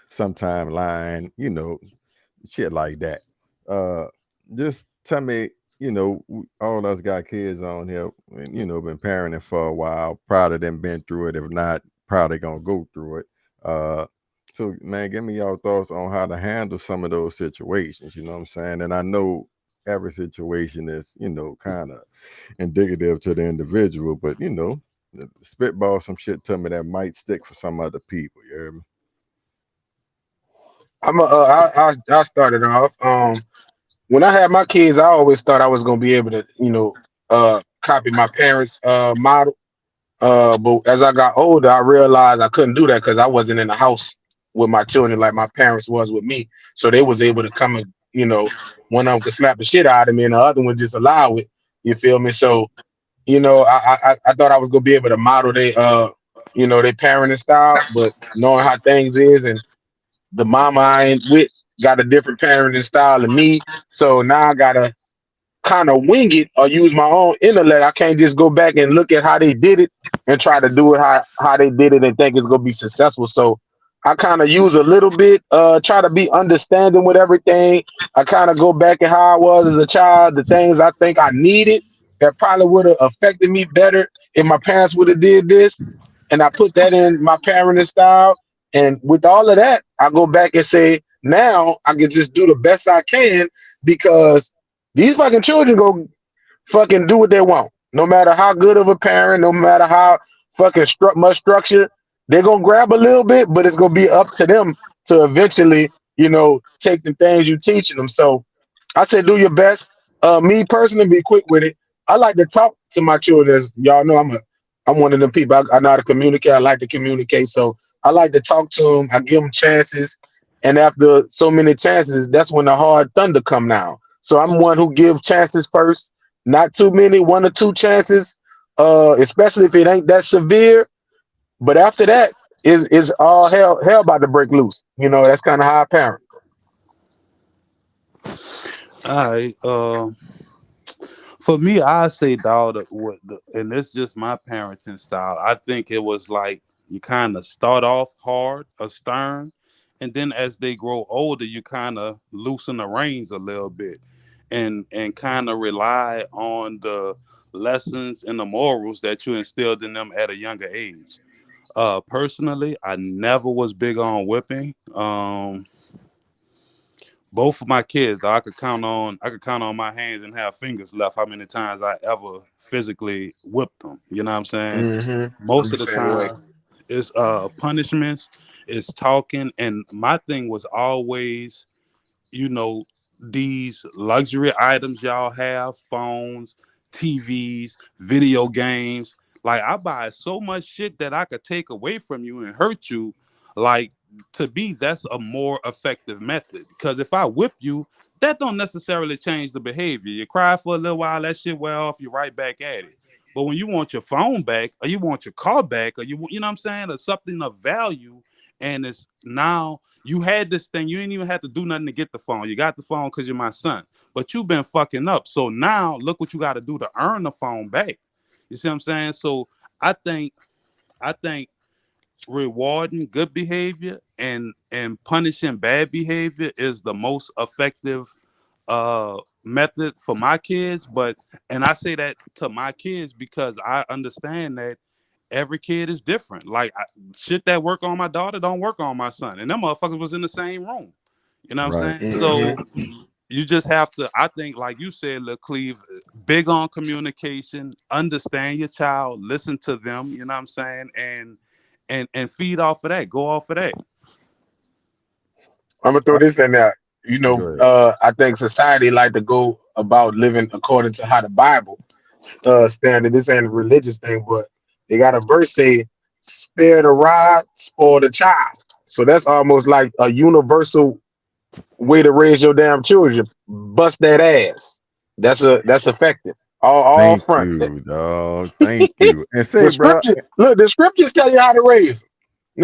[SPEAKER 2] Sometime lying, shit like that. Just tell me, all us got kids on here, and been parenting for a while. Probably them been through it. If not, probably gonna go through it. So man, give me y'all thoughts on how to handle some of those situations. You know what I'm saying? And I know every situation is, kind of indicative to the individual, but spitball some shit to me that might stick for some other people. You hear me?
[SPEAKER 1] I started off. When I had my kids, I always thought I was gonna be able to, copy my parents' model. But as I got older, I realized I couldn't do that because I wasn't in the house with my children like my parents was with me. So they was able to come and, one of them could slap the shit out of me and the other one just allow it. You feel me? So, I thought I was gonna be able to model their their parenting style, but knowing how things is, and the mama I ain't with got a different parenting style than me. So now I gotta kind of wing it or use my own intellect. I can't just go back and look at how they did it and try to do it how they did it and think it's gonna be successful. So I kind of use a little bit, try to be understanding with everything. I kind of go back at how I was as a child, the things I think I needed that probably would have affected me better if my parents would have did this. And I put that in my parenting style. And with all of that, I go back and say, now I can just do the best I can because these fucking children go fucking do what they want. No matter how good of a parent, no matter how fucking much structure, they're gonna grab a little bit, but it's gonna be up to them to eventually, take the things you teaching them. So I said, do your best. Me personally, be quick with it. I like to talk to my children. As y'all know, I'm one of them people. I know how to communicate. I like to communicate. So I like to talk to them. I give them chances. And after so many chances, that's when the hard thunder come down. So I'm one who gives chances first, not too many, 1 or 2 chances, especially if it ain't that severe. But after that, is all hell about to break loose. That's kind of how I parent.
[SPEAKER 5] All right. For me, I say, dog, and it's just my parenting style. I think it was like you kind of start off hard or stern, and then as they grow older, you kind of loosen the reins a little bit, and kind of rely on the lessons and the morals that you instilled in them at a younger age. Personally, I never was big on whipping. Both of my kids, I could count on my hands and have fingers left how many times I ever physically whipped them. You know what I'm saying?
[SPEAKER 1] Mm-hmm.
[SPEAKER 5] Most of the time it's punishments, it's talking, and my thing was always, these luxury items y'all have, phones, TVs, video games. Like I buy so much shit that I could take away from you and hurt you. Like, to me, that's a more effective method, because if I whip you, that don't necessarily change the behavior. You cry for a little while, that shit wear off, you right back at it. But when you want your phone back, or you want your car back, or you know what I'm saying, or something of value, and it's now you had this thing, you ain't even have to do nothing to get the phone. You got the phone because you're my son, but you've been fucking up. So now look what you got to do to earn the phone back. You see what I'm saying? So I think rewarding good behavior and punishing bad behavior is the most effective method for my kids. And I say that to my kids because I understand that every kid is different. Like shit that work on my daughter don't work on my son, and them motherfuckers was in the same room. You know what I'm saying?
[SPEAKER 1] Mm-hmm.
[SPEAKER 5] So you just have to, I think, like you said, Lil Cleve, big on communication, understand your child, listen to them, you know what I'm saying, and feed off of that, go off of that.
[SPEAKER 1] I'm gonna throw this in there. You
[SPEAKER 2] Go
[SPEAKER 1] know,
[SPEAKER 2] ahead.
[SPEAKER 1] I think society like to go about living according to how the Bible standard. This ain't a religious thing, but they got a verse say, "Spare the rod, spoil the child." So that's almost like a universal way to raise your damn children. Bust that ass. That's effective. All
[SPEAKER 2] Thank
[SPEAKER 1] front.
[SPEAKER 2] you, dog. Thank you. And
[SPEAKER 1] The
[SPEAKER 2] say, bro,
[SPEAKER 1] scripture, look, the scriptures tell you how to raise them,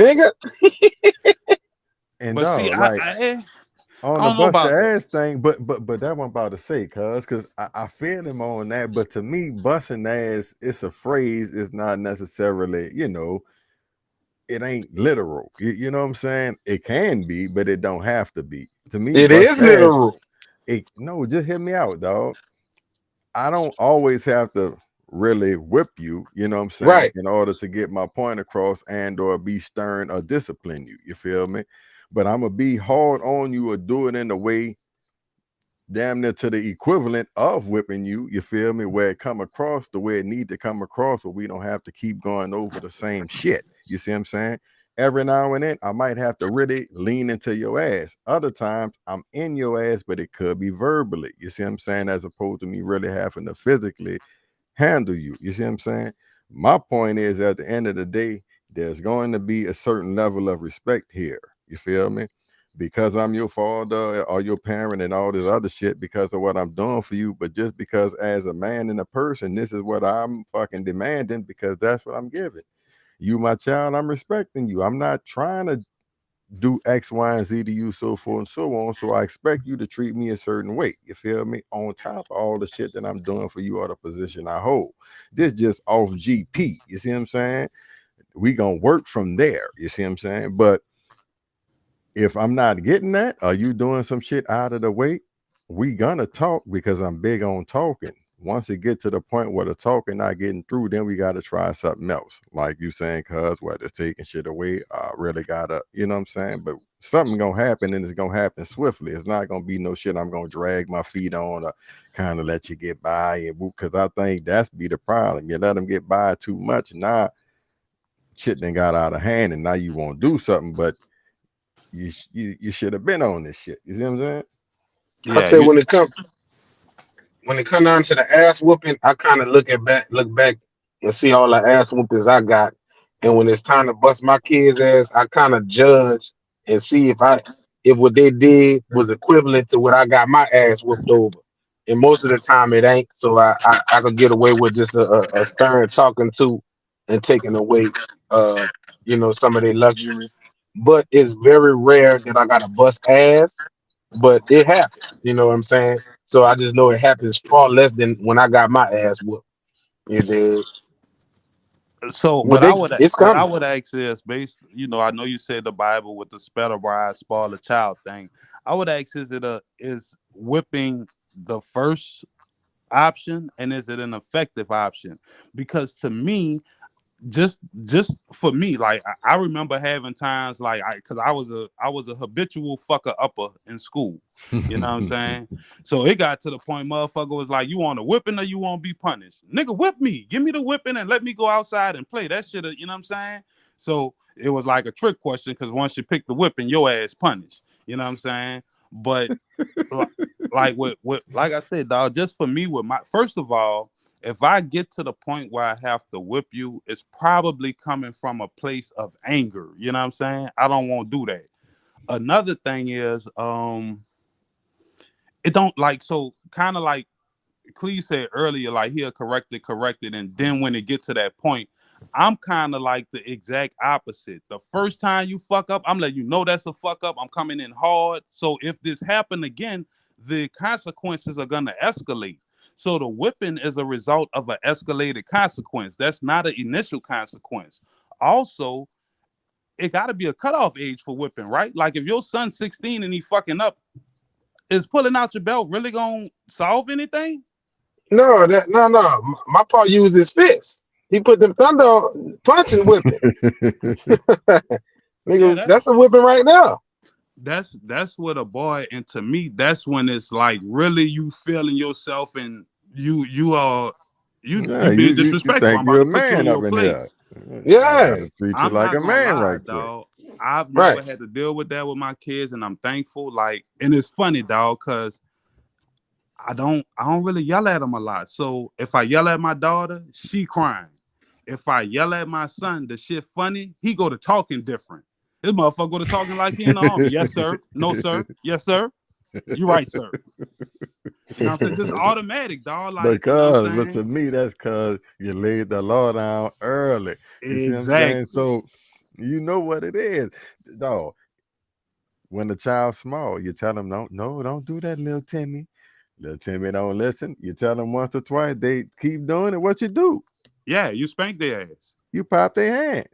[SPEAKER 1] nigga.
[SPEAKER 2] and
[SPEAKER 5] But see,
[SPEAKER 2] dog, like
[SPEAKER 5] I
[SPEAKER 2] on the
[SPEAKER 5] don't know
[SPEAKER 2] bust the
[SPEAKER 5] about that.
[SPEAKER 2] ass thing, but that one about to say, cause I feel him on that. But to me, busting ass, it's a phrase. It's not necessarily, it ain't literal. You know what I'm saying? It can be, but it don't have to be. To me,
[SPEAKER 1] It
[SPEAKER 2] bust
[SPEAKER 1] is
[SPEAKER 2] ass.
[SPEAKER 1] literal.
[SPEAKER 2] No, just hear me out, dog. I don't always have to really whip you, you know what I'm saying,
[SPEAKER 1] Right.
[SPEAKER 2] in order to get my point across and or be stern or discipline you. You feel me? But I'm gonna be hard on you or do it in a way damn near to the equivalent of whipping you. You feel me? Where it come across the way it need to come across, where we don't have to keep going over the same shit. You see what I'm saying? Every now and then, I might have to really lean into your ass. Other times, I'm in your ass, but it could be verbally. You see what I'm saying? As opposed to me really having to physically handle you. You see what I'm saying? My point is, at the end of the day, there's going to be a certain level of respect here. You feel me? Because I'm your father or your parent and all this other shit because of what I'm doing for you, but just because as a man and a person, this is what I'm fucking demanding because that's what I'm giving. You, my child, I'm respecting you. I'm not trying to do X, Y, and Z to you, so forth and so on. So I expect you to treat me a certain way. You feel me? On top of all the shit that I'm doing for you or the position I hold. This just off GP. You see what I'm saying? We gonna work from there. You see what I'm saying? But if I'm not getting that, are you doing some shit out of the way? We gonna talk because I'm big on talking. Once it get to the point where the talking not getting through, then we gotta try something else. Like you saying, cuz whether it's taking shit away, really gotta, you know what I'm saying? But something gonna happen and it's gonna happen swiftly. It's not gonna be no shit I'm gonna drag my feet on or kind of let you get by and because I think that's be the problem. You let them get by too much, now shit then got out of hand and now you won't do something, but you should have been on this shit. You see what I'm saying?
[SPEAKER 1] I
[SPEAKER 5] Yeah,
[SPEAKER 1] say when it come down to the ass whooping, I kind of look back and see all the ass whoopings I got. And when it's time to bust my kids' ass, I kind of judge and see if what they did was equivalent to what I got my ass whooped over. And most of the time it ain't. So I could get away with just a stern talking to and taking away some of their luxuries. But it's very rare that I gotta bust ass. But it happens, you know what I'm saying? So I just know it happens far less than when I got my ass whooped. You did.
[SPEAKER 5] So
[SPEAKER 1] But it's
[SPEAKER 5] what I
[SPEAKER 1] coming.
[SPEAKER 5] would ask is based, I know you said the Bible with the spell of bride, spoil the child thing. I would ask, is whipping the first option and is it an effective option? Because to me, just for me, like I remember having times like because I was a habitual fucker upper in school. You know what I'm saying? So it got to the point motherfucker was like, you want a whipping or you want to be punished? Nigga, whip me. Give me the whipping and let me go outside and play. That shit, you know what I'm saying? So it was like a trick question because once you pick the whipping, your ass punished. You know what I'm saying? But like like I said, dog, just for me with my first of all, if I get to the point where I have to whip you, it's probably coming from a place of anger. You know what I'm saying? I don't want to do that. Another thing is, it don't like, so kind of like Cleve said earlier, like he'll correct it. And then when it get to that point, I'm kind of like the exact opposite. The first time you fuck up, I'm letting you know that's a fuck up. I'm coming in hard. So if this happen again, the consequences are going to escalate. So the whipping is a result of an escalated consequence. That's not an initial consequence. Also, it got to be a cutoff age for whipping, right? Like if your son's 16 and he fucking up, is pulling out your belt really gonna solve anything?
[SPEAKER 1] No. My pa used his fist. He put them thunder punch and whipping.
[SPEAKER 5] Yeah,
[SPEAKER 1] Nigga, that's a whipping right now.
[SPEAKER 5] that's what a boy, and to me, that's when it's like really you feeling yourself, and you being
[SPEAKER 2] you
[SPEAKER 5] disrespectful.
[SPEAKER 2] think
[SPEAKER 5] I'm about
[SPEAKER 2] you're
[SPEAKER 5] to
[SPEAKER 2] a
[SPEAKER 5] put you in
[SPEAKER 2] man
[SPEAKER 5] your
[SPEAKER 2] up in here.
[SPEAKER 5] place.
[SPEAKER 2] I
[SPEAKER 1] Yeah.
[SPEAKER 2] gotta treat you
[SPEAKER 5] I'm
[SPEAKER 2] like
[SPEAKER 5] not
[SPEAKER 2] a
[SPEAKER 5] gonna
[SPEAKER 2] man
[SPEAKER 5] lie,
[SPEAKER 2] right quick.
[SPEAKER 5] dog. I've
[SPEAKER 1] Right.
[SPEAKER 5] never had to deal with that with my kids, and I'm thankful. Like, and it's funny, dog, because I don't really yell at them a lot. So if I yell at my daughter, she crying. If I yell at my son, the shit funny, he go to talking different. This motherfucker go to talking like he in the army. Yes, sir. No, sir. Yes, sir. You right, sir. You know what I'm saying? Just automatic, dog. Like, you know what I'm
[SPEAKER 2] But
[SPEAKER 5] saying?
[SPEAKER 2] to me, that's because you laid the law down early. You see what I'm
[SPEAKER 5] Exactly.
[SPEAKER 2] saying? So you know what it is, dog. When the child's small, you tell them, don't do that, little Timmy. Little Timmy don't listen. You tell them once or twice, they keep doing it. What you do?
[SPEAKER 5] Yeah, you spank their ass.
[SPEAKER 2] You pop their hand.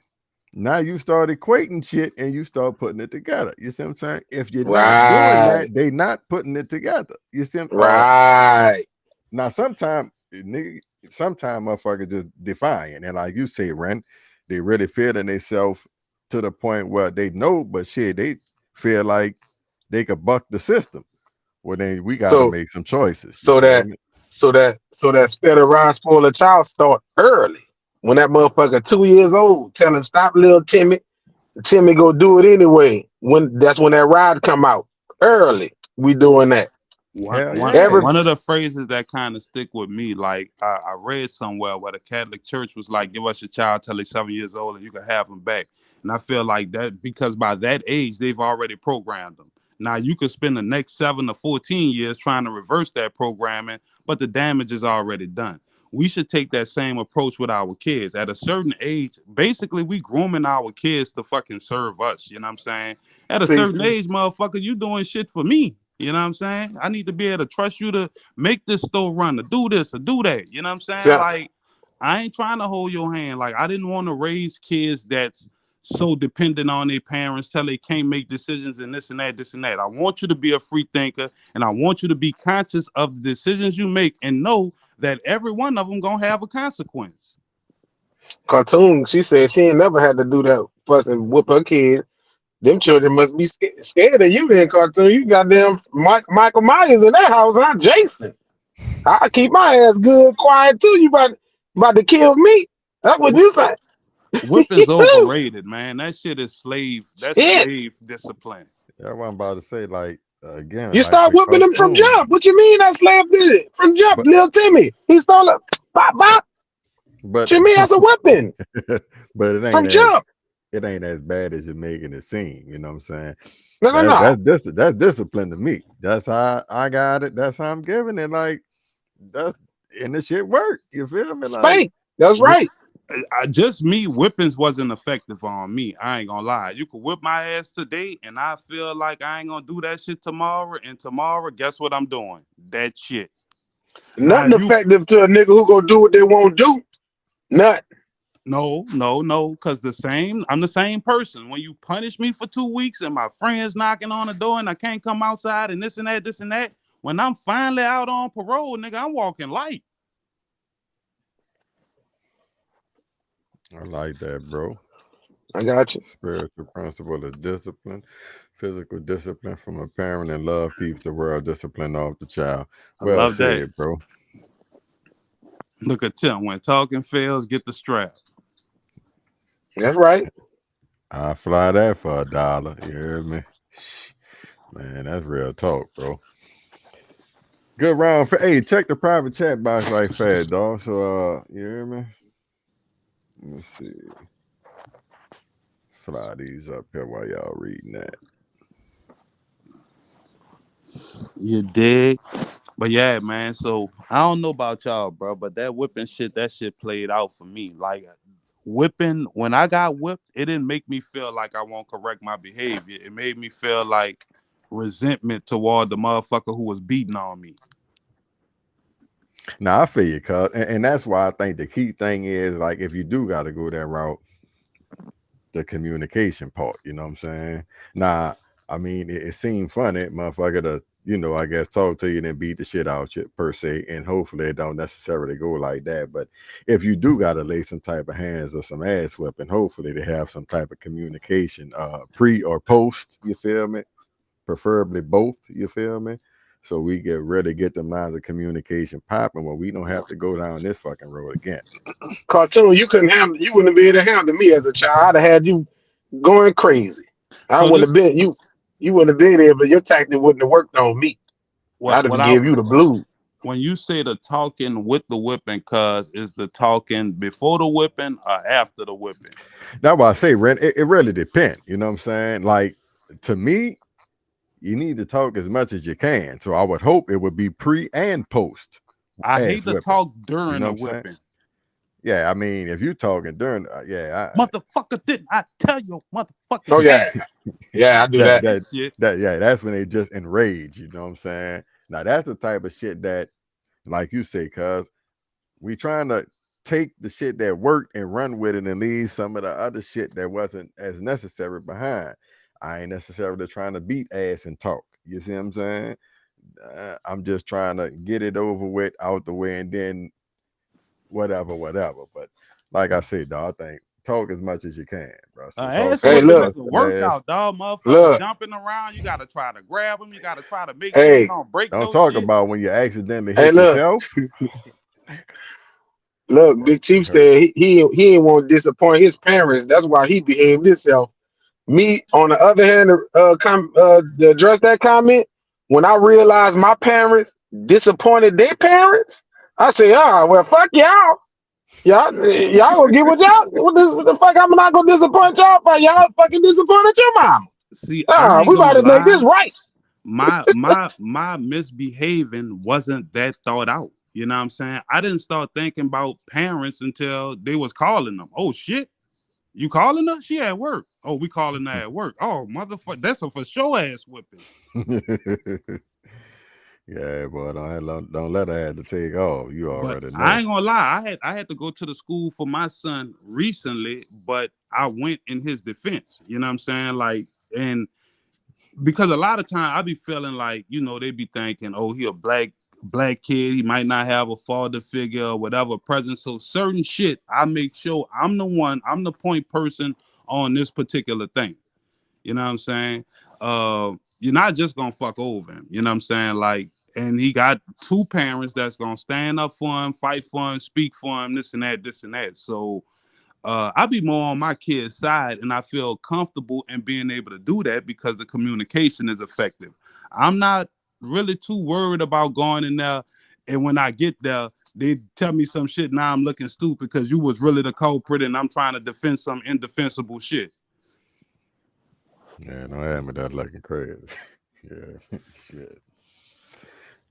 [SPEAKER 2] Now you start equating shit and you start putting it together. You see what I'm saying? If you're not doing that, they not putting it together. You see what I'm
[SPEAKER 1] Right.
[SPEAKER 2] Now sometimes motherfuckers just defiant. And like you say, Ren, they really feeling themselves to the point where they know, but shit, they feel like they could buck the system. Well, then we got to make some choices.
[SPEAKER 1] So that spare the rod, spoil the child start early. When that motherfucker 2 years old, tell him stop, little Timmy. Timmy go do it anyway. That's when that rod come out early. We doing that.
[SPEAKER 5] One of the phrases that kind of stick with me, like I read somewhere where the Catholic Church was like, give us your child till he's 7 years old and you can have him back. And I feel like that because by that age, they've already programmed them. Now you could spend the next 7 to 14 years trying to reverse that programming, but the damage is already done. We should take that same approach with our kids. At a certain age, basically, we grooming our kids to fucking serve us. You know what I'm saying? At a certain age, motherfucker, you doing shit for me. You know what I'm saying? I need to be able to trust you to make this store run, to do this or do that. You know what I'm saying?
[SPEAKER 1] Yeah.
[SPEAKER 5] Like, I ain't trying to hold your hand. Like, I didn't want to raise kids that's so dependent on their parents till they can't make decisions and this and that, this and that. I want you to be a free thinker, and I want you to be conscious of the decisions you make and know that every one of them gonna have a consequence.
[SPEAKER 1] Cartoon, she said she ain't never had to do that, fuss and whoop her kid. Them children must be scared of you then, Cartoon. You goddamn Michael Myers in that house, not Jason. I keep my ass good, quiet too. You about to kill me. That's what you say.
[SPEAKER 5] Whipping's overrated, man. That shit is slave. That's slave discipline.
[SPEAKER 2] Yeah, what I'm about to say, like, again.
[SPEAKER 1] You start whipping them from jump. What you mean that slave did it? From jump, little Timmy. He started bop bop. But to me, that's a whipping.
[SPEAKER 2] But it ain't
[SPEAKER 1] from jump.
[SPEAKER 2] It ain't as bad as you're making it seem. You know what I'm saying?
[SPEAKER 1] No.
[SPEAKER 2] That's discipline to me. That's how I got it. That's how I'm giving it. Like and the shit work. You feel me?
[SPEAKER 1] Spank.
[SPEAKER 2] Like,
[SPEAKER 1] that's right.
[SPEAKER 5] Just me, whippings wasn't effective on me. I ain't gonna lie. You could whip my ass today, and I feel like I ain't gonna do that shit tomorrow. And tomorrow, guess what I'm doing? That shit.
[SPEAKER 1] Nothing effective to a nigga who gonna do what they won't do. Nothing.
[SPEAKER 5] No. Cause I'm the same person. When you punish me for 2 weeks and my friends knocking on the door and I can't come outside and this and that. When I'm finally out on parole, nigga, I'm walking light.
[SPEAKER 2] I like that, bro.
[SPEAKER 1] I got you.
[SPEAKER 2] Spiritual principle of discipline, physical discipline from a parent, and love keeps the world disciplined off the child. Well,
[SPEAKER 5] I love
[SPEAKER 2] said,
[SPEAKER 5] that,
[SPEAKER 2] bro.
[SPEAKER 5] Look at Tim. When talking fails, get the strap.
[SPEAKER 1] That's right.
[SPEAKER 2] I fly that for $1. You hear me? Man, that's real talk, bro. Good round. Hey, check the private chat box like fat, dog. So, you hear me? Let me see. Fly these up here while y'all reading that.
[SPEAKER 5] You dig? But yeah, man. So I don't know about y'all, bro, but that whipping shit, that shit played out for me. Like whipping, when I got whipped, it didn't make me feel like I won't correct my behavior. It made me feel like resentment toward the motherfucker who was beating on me.
[SPEAKER 2] Now I feel you, cuz, and that's why I think the key thing is, like, if you do got to go that route, the communication part. You know what I'm saying? Now, I mean, it seemed funny, motherfucker, to, you know, I guess talk to you and then beat the shit out you per se, and hopefully it don't necessarily go like that. But if you do got to lay some type of hands or some ass whipping, hopefully they have some type of communication, pre or post. You feel me? preferably both. You feel me? So we get ready to get them lines of communication popping where we don't have to go down this fucking road again.
[SPEAKER 1] Cartoon, you wouldn't have been able to handle me as a child. I'd have had you going crazy. I
[SPEAKER 5] So
[SPEAKER 1] wouldn't have been you wouldn't have been there, but your tactic wouldn't have worked on me. I'd have gave you the blue.
[SPEAKER 5] When you say the talking with the whipping, cuz is the talking before the whipping or after the whipping?
[SPEAKER 2] That's why I say, Ren, it really depends. You know what I'm saying? Like, to me, you need to talk as much as you can. So I would hope it would be pre and post.
[SPEAKER 5] I hate to
[SPEAKER 2] whipping.
[SPEAKER 5] talk during
[SPEAKER 2] You know
[SPEAKER 5] the
[SPEAKER 2] what I'm saying?
[SPEAKER 5] whipping.
[SPEAKER 2] Yeah, I mean, if you talking during,
[SPEAKER 5] Motherfucker, didn't I tell you, motherfucker?
[SPEAKER 1] Oh yeah, yeah, I do that.
[SPEAKER 2] That's when they just enrage. You know what I'm saying? Now that's the type of shit that, like you say, cuz we trying to take the shit that worked and run with it and leave some of the other shit that wasn't as necessary behind. I ain't necessarily trying to beat ass and talk. You see what I'm saying? I'm just trying to get it over with, out the way, and then whatever. But like I said, dog, I think talk as much as you can, bro. So
[SPEAKER 1] hey, look,
[SPEAKER 5] it's a workout, dog. Motherfucker
[SPEAKER 1] look,
[SPEAKER 5] jumping around. You gotta try to grab them. You gotta try to make sure you don't break.
[SPEAKER 2] Don't talk
[SPEAKER 5] shit.
[SPEAKER 2] about when you accidentally
[SPEAKER 1] Hey,
[SPEAKER 2] hit yourself.
[SPEAKER 1] Look, Big Chief said he ain't want to disappoint his parents. That's why he behaved himself. Me, on the other hand, to address that comment, when I realized my parents disappointed their parents, I say, well, fuck y'all. Y'all gonna get what y'all. What the fuck? I'm not gonna disappoint y'all, but y'all fucking disappointed your mom.
[SPEAKER 5] See,
[SPEAKER 1] we about to make this right.
[SPEAKER 5] My misbehaving wasn't that thought out. You know what I'm saying? I didn't start thinking about parents until they was calling them. Oh shit, you calling her? She at work. Oh, we calling her at work. Oh motherfucker, that's a for sure ass whipping.
[SPEAKER 2] Yeah, boy, don't let her have to take off. You already know.
[SPEAKER 5] I ain't gonna lie. I had to go to the school for my son recently, but I went in his defense. You know what I'm saying? Like, and because a lot of time I be feeling like, you know, they be thinking, oh, he a black kid, he might not have a father figure or whatever present. So certain shit, I make sure I'm the point person on this particular thing. You know what I'm saying? You're not just gonna fuck over him. You know what I'm saying? Like, and he got two parents that's gonna stand up for him, fight for him, speak for him, this and that. So I be more on my kid's side, and I feel comfortable in being able to do that because the communication is effective. I'm not really too worried about going in there, and when I get there, they tell me some shit. Now I'm looking stupid because you was really the culprit, and I'm trying to defend some indefensible shit.
[SPEAKER 2] Yeah, no, I am that looking crazy. Yeah, shit.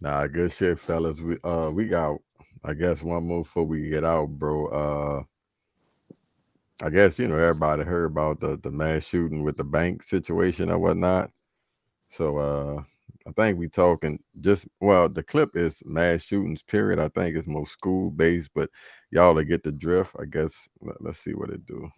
[SPEAKER 2] Nah, good shit, fellas. We got, I guess, one more before we get out, bro. I guess, you know, everybody heard about the mass shooting with the bank situation or whatnot. So I think we talking the clip is mass shootings, period. I think it's more school-based, but y'all will get the drift. I guess, let's see what it do.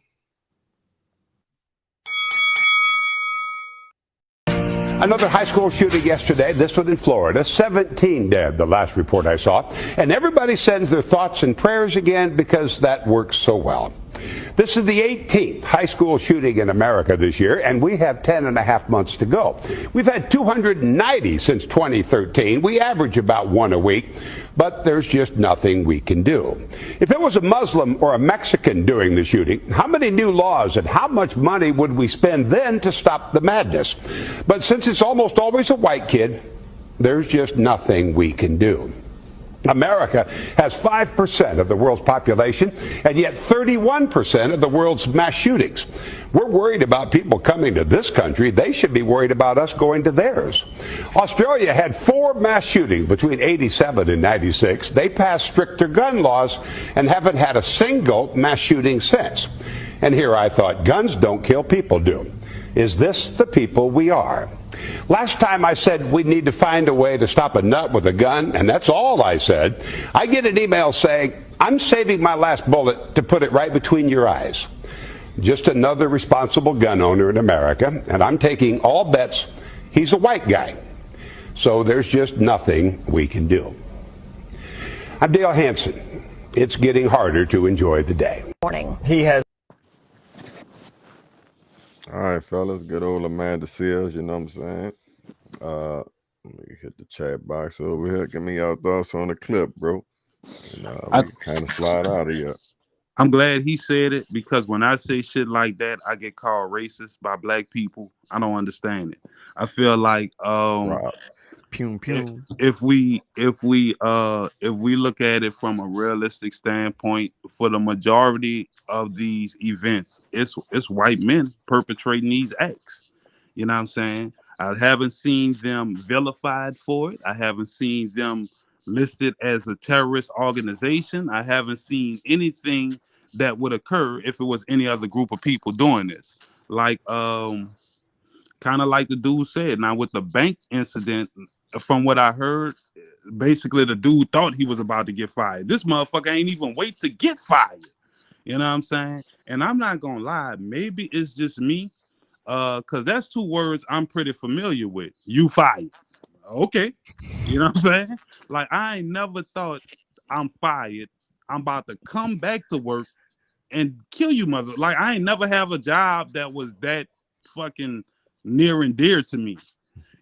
[SPEAKER 11] Another high school shooting yesterday, this one in Florida. 17 dead, the last report I saw. And everybody sends their thoughts and prayers again because that works so well. This is the 18th high school shooting in America this year, and we have 10 and a half months to go. We've had 290 since 2013. We average about one a week, but there's just nothing we can do. If it was a Muslim or a Mexican doing the shooting, how many new laws and how much money would we spend then to stop the madness? But since it's almost always a white kid, there's just nothing we can do. America has 5% of the world's population and yet 31% of the world's mass shootings. We're worried about people coming to this country. They should be worried about us going to theirs. Australia had 4 mass shootings between 87 and 96. They passed stricter gun laws and haven't had a single mass shooting since. And here I thought, guns don't kill, people do. Is this the people we are? Last time I said we need to find a way to stop a nut with a gun, and that's all I said. I get an email saying, I'm saving my last bullet to put it right between your eyes. Just another responsible gun owner in America, and I'm taking all bets he's a white guy. So there's just nothing we can do. I'm Dale Hansen. It's getting harder to enjoy the day.
[SPEAKER 12] Morning.
[SPEAKER 11] He has.
[SPEAKER 2] All right, fellas, good old Amanda Seals, you know what I'm saying? Let me hit the chat box over here. Give me your thoughts on the clip, bro. And we can kind of slide out of here.
[SPEAKER 5] I'm glad he said it, because when I say shit like that, I get called racist by black people. I don't understand it. I feel like
[SPEAKER 2] Pew, pew.
[SPEAKER 5] if we look at it from a realistic standpoint, for the majority of these events, it's white men perpetrating these acts. You know what I'm saying? I haven't seen them vilified for it. I haven't seen them listed as a terrorist organization. I haven't seen anything that would occur if it was any other group of people doing this. Like, kind of like the dude said. Now, with the bank incident, from what I heard, basically the dude thought he was about to get fired. This motherfucker ain't even wait to get fired. You know what I'm saying? And I'm not gonna lie, maybe it's just me, because that's two words I'm pretty familiar with. You fired. Okay. You know what I'm saying? Like, I ain't never thought I'm fired. I'm about to come back to work and kill you, mother. Like, I ain't never have a job that was that fucking near and dear to me.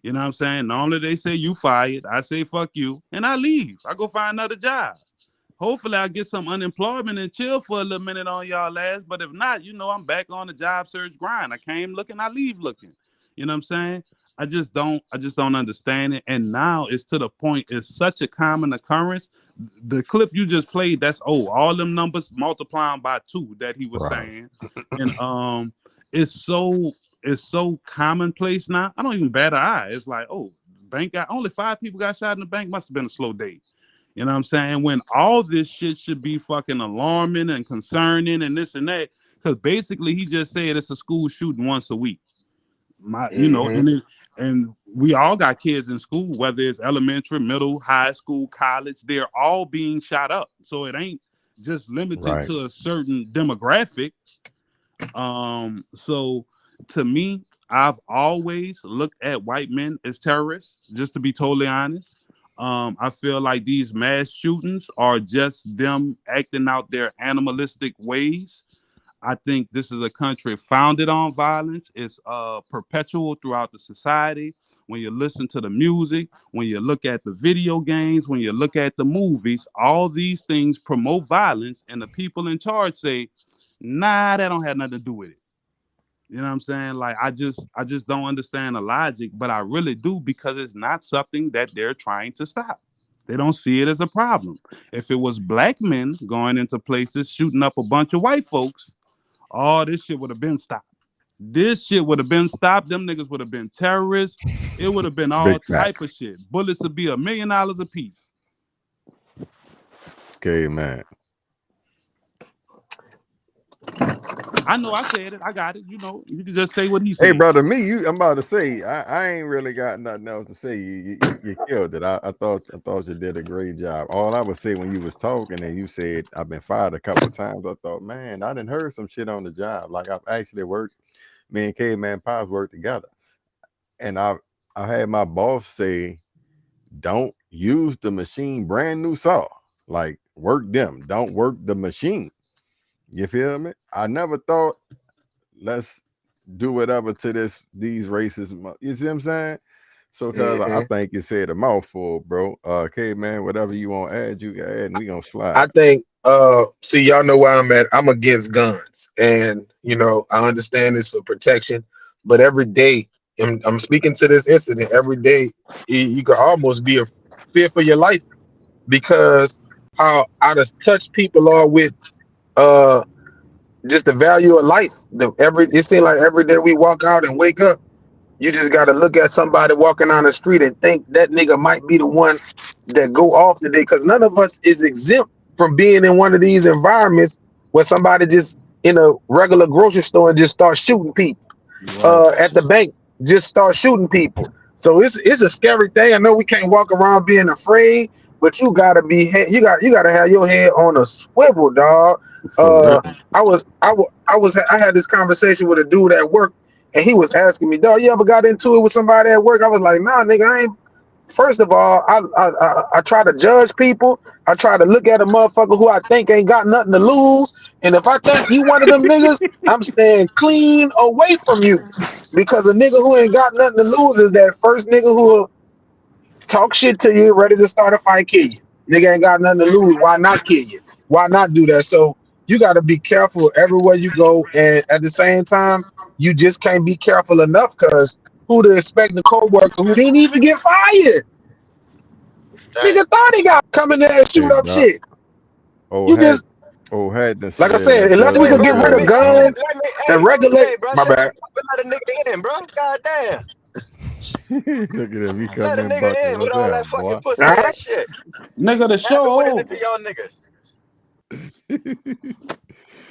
[SPEAKER 5] You know what I'm saying? Normally they say you fired. I say fuck you, and I leave. I go find another job. Hopefully I get some unemployment and chill for a little minute on y'all ass. But if not, you know, I'm back on the job search grind. I came looking, I leave looking. You know what I'm saying? I just don't understand it. And now it's to the point, it's such a common occurrence. The clip you just played, that's all them numbers multiplying by 2 that he was saying. And it's so commonplace now. I don't even bat an eye. It's like, oh, bank got only 5 people got shot in the bank. Must have been a slow day. You know what I'm saying? When all this shit should be fucking alarming and concerning and this and that. Because basically he just said it's a school shooting once a week. You know, and we all got kids in school, whether it's elementary, middle, high school, college, they're all being shot up. So it ain't just limited to a certain demographic. So to me, I've always looked at white men as terrorists, just to be totally honest. I feel like these mass shootings are just them acting out their animalistic ways. I think this is a country founded on violence. It's perpetual throughout the society. When you listen to the music, when you look at the video games, when you look at the movies, all these things promote violence, and the people in charge say, nah, that don't have nothing to do with it. You know what I'm saying? Like, I just don't understand the logic, but I really do, because it's not something that they're trying to stop. They don't see it as a problem. If it was black men going into places shooting up a bunch of white folks, oh, this shit would have been stopped. This shit would have been stopped. Them niggas would have been terrorists. It would have been all type of shit. Bullets would be $1 million a piece.
[SPEAKER 2] Okay, man.
[SPEAKER 5] I know I said it. I got it. You know, you can just say what he said.
[SPEAKER 2] Hey, brother, I'm about to say, I ain't really got nothing else to say. You killed it. I thought you did a great job. All I would say when you was talking and you said I've been fired a couple of times, I thought, man, I done heard some shit on the job. Like, I've actually worked. Me and Caveman Pops worked together, and I had my boss say, don't use the machine brand new saw. Like, work them. Don't work the machine. You feel me? I never thought, let's do whatever to these races. You see what I'm saying? So, cause I think you said a mouthful, bro. Okay, man, whatever you want to add, you can add, and we gonna slide.
[SPEAKER 1] I think, see, y'all know where I'm at. I'm against guns, and you know, I understand this for protection, but every day, I'm speaking to this incident. Every day, you could almost be a fear for your life, because how out of touch people are with just the value of life. It seems like every day we walk out and wake up, you just got to look at somebody walking down the street and think that nigga might be the one that go off today, because none of us is exempt from being in one of these environments where somebody just in a regular grocery store and just start shooting people. At the bank, just start shooting people. So it's a scary thing. I know we can't walk around being afraid, but you gotta have your head on a swivel, dog. I had this conversation with a dude at work, and he was asking me, dog, you ever got into it with somebody at work? I was like, nah, nigga, first of all, I try to judge people. I try to look at a motherfucker who I think ain't got nothing to lose. And if I think you one of them niggas, I'm staying clean away from you. Because a nigga who ain't got nothing to lose is that first nigga who will talk shit to you, ready to start a fight, kill you. Nigga ain't got nothing to lose. Why not kill you? Why not do that? So you got to be careful everywhere you go. And at the same time, you just can't be careful enough because who to expect the co-worker who didn't even get fired? Nigga thought he got come in there and shoot up shit. You just like I said, unless we could get rid of guns and regulate. My bad.
[SPEAKER 12] Let a nigga in, bro. God damn.
[SPEAKER 2] Look at him. He
[SPEAKER 12] Let a
[SPEAKER 2] coming
[SPEAKER 12] nigga in with all that fucking pussy ass shit.
[SPEAKER 5] Nigga, the show over.
[SPEAKER 12] To y'all niggas.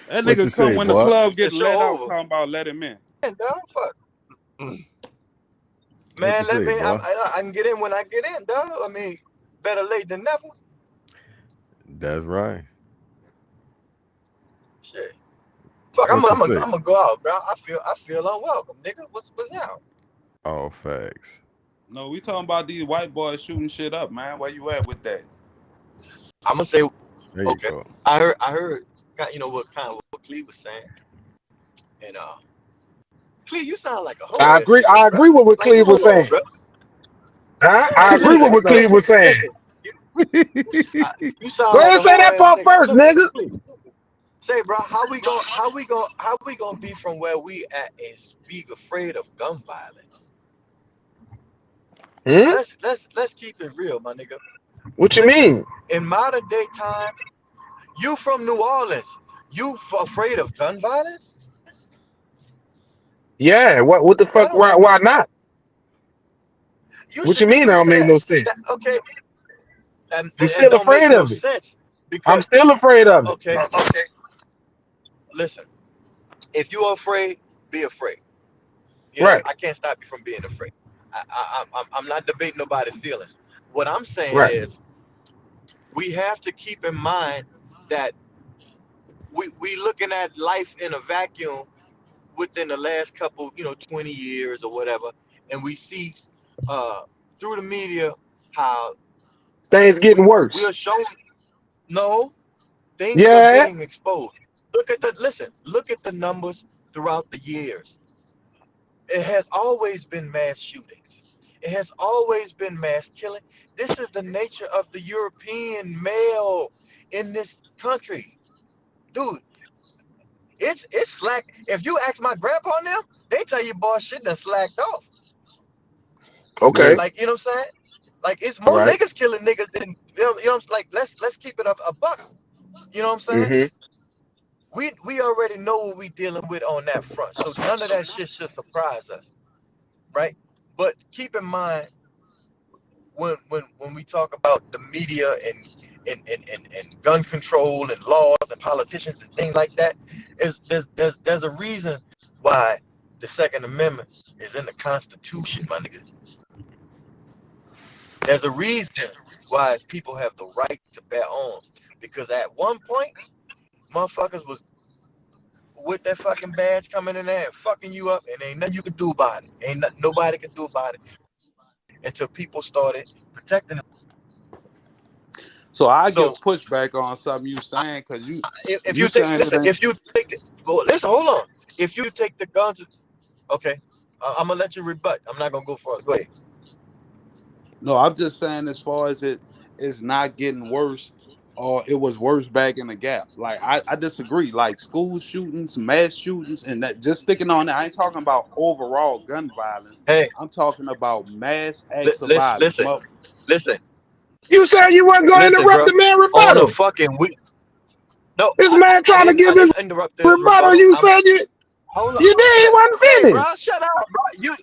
[SPEAKER 5] That nigga come when the club get let out,
[SPEAKER 12] over.
[SPEAKER 5] talking about let him in.
[SPEAKER 12] Dog, fuck. Man, let me. I can get in when I get in, dog. I mean, better late than never.
[SPEAKER 2] That's right.
[SPEAKER 12] Shit. Fuck, I'm gonna go out, bro. I feel unwelcome, nigga. What's out?
[SPEAKER 2] All facts.
[SPEAKER 5] No, we talking about these white boys shooting shit up, man. Where you at with that?
[SPEAKER 12] I'm gonna say,
[SPEAKER 2] okay.
[SPEAKER 12] I heard, you know what Cleve was saying, and Cleve, you sound like a hoe.
[SPEAKER 1] I agree with what Cleve was saying. I agree with what Cleve was saying.
[SPEAKER 12] You sound
[SPEAKER 1] go ahead
[SPEAKER 12] like
[SPEAKER 1] and say that part first, nigga.
[SPEAKER 12] Say, bro, how we gonna be from where we at and be afraid of gun violence? Let's keep it real, my nigga.
[SPEAKER 1] What you mean?
[SPEAKER 12] In modern day times, you from New Orleans, you afraid of gun violence?
[SPEAKER 1] Yeah. What the fuck? Why not? What you mean? I don't make no sense.
[SPEAKER 12] Okay.
[SPEAKER 1] I'm still afraid of it. I'm still afraid of it.
[SPEAKER 12] Okay. Listen, if you're afraid, be afraid. Right. I can't stop you from being afraid. I'm not debating nobody's feelings. What I'm saying is, we have to keep in mind that we looking at life in a vacuum within the last couple, 20 years or whatever, and we see through the media how
[SPEAKER 1] things getting worse.
[SPEAKER 12] We are shown things are getting exposed. Look at the numbers throughout the years. It has always been mass shootings. It has always been mass killing. This is the nature of the European male in this country. Dude, it's slack. If you ask my grandpa and them, they tell you, boy, shit done slacked off.
[SPEAKER 1] Okay.
[SPEAKER 12] Like, you know what I'm saying? Like, it's more niggas killing niggas than, like, let's keep it a buck. You know what I'm saying? Mm-hmm. We already know what we dealing with on that front. So none of that shit should surprise us. Right? But keep in mind, when we talk about the media and gun control and laws and politicians and things like that, there's a reason why the Second Amendment is in the Constitution, my nigga. There's a reason why people have the right to bear arms. Because at one point, motherfuckers was with that fucking badge coming in there and fucking you up, and ain't nothing you can do about it. Ain't nothing nobody can do about it until people started protecting them.
[SPEAKER 5] So I give pushback on something you saying, because
[SPEAKER 12] if you take the guns, okay, I'm gonna let you rebut. I'm not gonna go for it. Go ahead.
[SPEAKER 5] No, I'm just saying, as far as it is not getting worse, or it was worse back in the Gap. Like, I disagree. Like, school shootings, mass shootings, and that, just sticking on that, I ain't talking about overall gun violence.
[SPEAKER 12] Hey,
[SPEAKER 5] I'm talking about mass acts of violence.
[SPEAKER 12] Listen.
[SPEAKER 1] You said you weren't going to interrupt the man rebuttal.
[SPEAKER 12] On a fucking week. No,
[SPEAKER 1] this man trying to give his rebuttal. You said you did. He wasn't finished.
[SPEAKER 12] Hey, bro, shut up, bro. You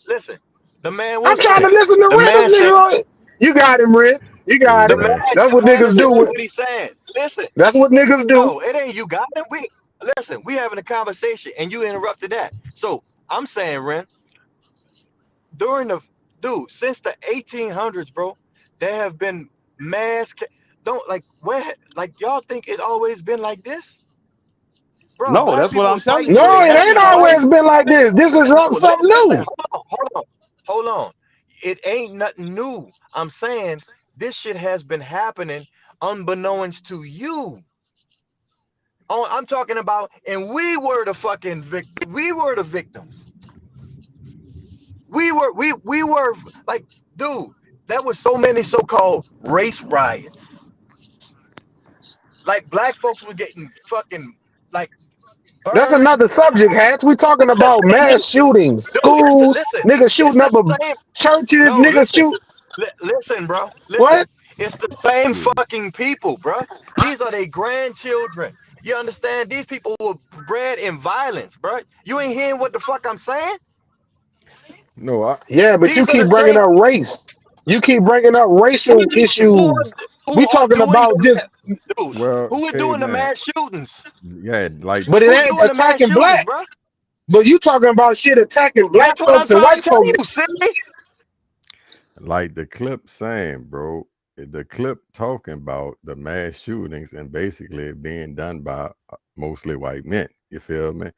[SPEAKER 12] listen. The man was.
[SPEAKER 1] I'm trying to listen to Red. You got him, Red. You got him. That's what niggas do.
[SPEAKER 12] What he's saying. Listen.
[SPEAKER 1] That's what niggas do.
[SPEAKER 12] No, it ain't you got him. We having a conversation and you interrupted that. So I'm saying, Ren, since the 1800s, bro, there have been mass. Y'all think it always been like this? Bro,
[SPEAKER 5] no, that's what I'm telling you.
[SPEAKER 1] No, it ain't always been like this. This is something new.
[SPEAKER 12] Hold on. it ain't nothing new. I'm saying this shit has been happening unbeknownst to you. Oh, I'm talking about, and we were the fucking we were the victims. We were like, dude, there was so many so-called race riots. Like black folks were getting fucking like burned.
[SPEAKER 1] That's another subject, Hatch. We talking about mass shootings, schools, niggas shooting up churches,
[SPEAKER 12] no,
[SPEAKER 1] niggas shoot.
[SPEAKER 12] Listen, bro. Listen.
[SPEAKER 1] What?
[SPEAKER 12] It's the same fucking people, bro. These are their grandchildren. You understand? These people were bred in violence, bro. You ain't hearing what the fuck I'm saying?
[SPEAKER 2] No,
[SPEAKER 1] yeah, but you keep bringing up race. You keep bringing up racial issues. We talking about just
[SPEAKER 12] dude,
[SPEAKER 2] well,
[SPEAKER 12] who are doing the mass shootings?
[SPEAKER 2] Yeah, like,
[SPEAKER 1] but it ain't attacking blacks.
[SPEAKER 12] Bro?
[SPEAKER 1] But you talking about shit attacking black folks and white folks.
[SPEAKER 2] Like the clip saying, bro, the clip talking about the mass shootings and basically being done by mostly white men. You feel me?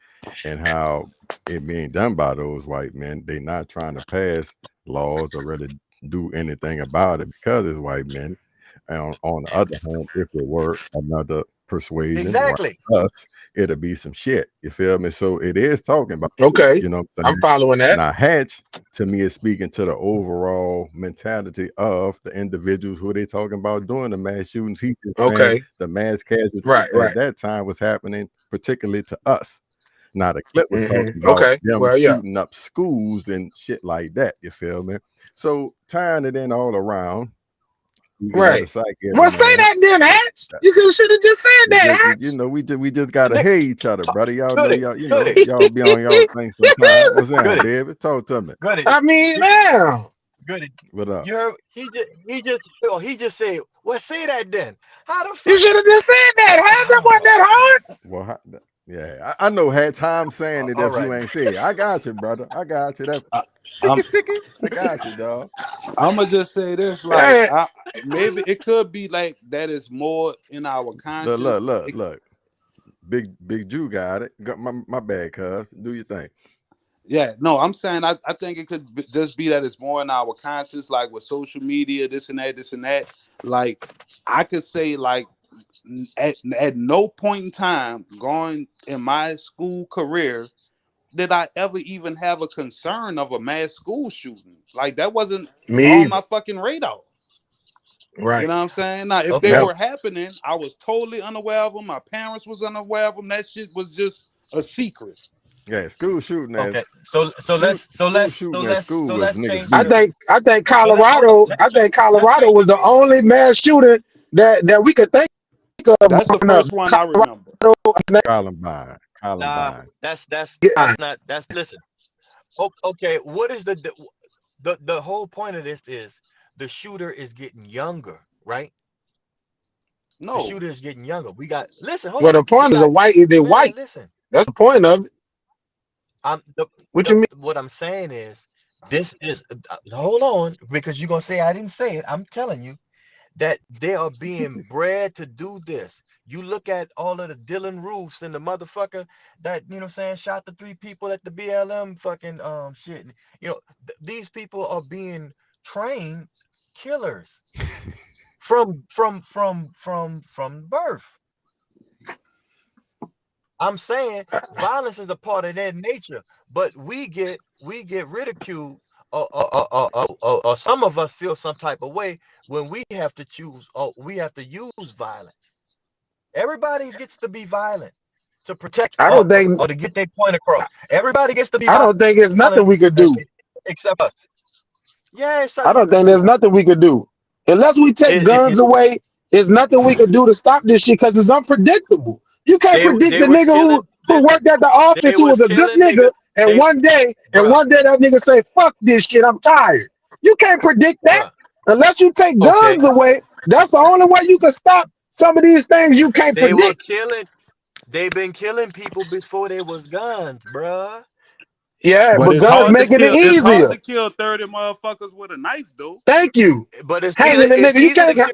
[SPEAKER 2] And how it being done by those white men, they not trying to pass laws or really do anything about it because it's white men. And on the other hand, if it were another persuasion,
[SPEAKER 12] exactly,
[SPEAKER 2] us, it'll be some shit. You feel me? So it is talking about.
[SPEAKER 1] Okay,
[SPEAKER 2] you know,
[SPEAKER 1] I'm following that.
[SPEAKER 2] Now, Hatch to me is speaking to the overall mentality of the individuals who they talking about doing the mass shootings. He just saying the mass casualties at that time was happening, particularly to us. Now the clip was talking about them shooting up schools and shit like that. You feel me? So tying it in all around.
[SPEAKER 1] Right. Well, say that then, Hatch. You should have just said that, Hatch.
[SPEAKER 2] You know, we just gotta hear each other, brother. Y'all know y'all be on y'all things sometimes. What's that, David? Talk to me.
[SPEAKER 1] I mean, now.
[SPEAKER 12] Goody.
[SPEAKER 2] What up?
[SPEAKER 12] You heard, he just said, well, say that then. How the fuck?
[SPEAKER 1] You should have just said that. How that wasn't that hard?
[SPEAKER 2] Well, yeah, I know Hatch. How I'm saying it if you ain't said it. I got you, brother. I got you. I got you, dog.
[SPEAKER 5] I'ma just say this, like maybe it could be like that is more in our conscience.
[SPEAKER 2] Look. Big Jew got it. Got my bad, cuz. Do your thing.
[SPEAKER 5] Yeah, no, I'm saying I think it could just be that it's more in our conscience, like with social media, this and that. Like I could say, like at no point in time going in my school career did I ever even have a concern of a mass school shooting. Like that wasn't on my fucking radar.
[SPEAKER 1] Right.
[SPEAKER 5] You know what I'm saying? Now, if they were happening, I was totally unaware of them. My parents was unaware of them. That shit was just a secret.
[SPEAKER 2] Yeah, school shooting.
[SPEAKER 12] Okay, so let's change.
[SPEAKER 1] I think Colorado. I think Colorado was the only mass shooting that we could think of.
[SPEAKER 5] That's the first one I remember.
[SPEAKER 2] Columbine.
[SPEAKER 12] Nah, that's not. That's listen. Okay, what is the whole point of this is the shooter is getting younger, right?
[SPEAKER 5] No,
[SPEAKER 12] the shooter is getting younger. We got listen.
[SPEAKER 1] Well, the point is they're white.
[SPEAKER 12] Listen,
[SPEAKER 1] that's the point of it.
[SPEAKER 12] What I'm saying is, this is hold on, because you're gonna say I didn't say it. I'm telling you that they are being bred to do this. You look at all of the Dylan Roofs and the motherfucker that, you know what I'm saying, shot the 3 people at the BLM fucking shit. You know, these people are being trained killers from birth. I'm saying violence is a part of their nature, but we get ridiculed, or some of us feel some type of way when we have to choose, or we have to use violence. Everybody gets to be violent to protect or to get their point across. Everybody gets to be violent.
[SPEAKER 1] I don't think it's nothing we could do
[SPEAKER 12] except us. Yeah,
[SPEAKER 1] I don't think there's nothing we could do unless we take guns away. There's nothing we could do to stop this shit because it's unpredictable. You can't predict the nigga who worked at the office who was a good nigga, and one day that nigga say, fuck this shit, I'm tired. You can't predict that unless you take guns away. That's the only way you can stop some of these things you can't predict.
[SPEAKER 12] They've been killing people before there was guns, bruh.
[SPEAKER 1] Yeah, but guns making it easier.
[SPEAKER 5] It's hard to kill 30 motherfuckers with a knife, though.
[SPEAKER 1] Thank you.
[SPEAKER 12] But it's
[SPEAKER 1] hanging the nigga. You can't.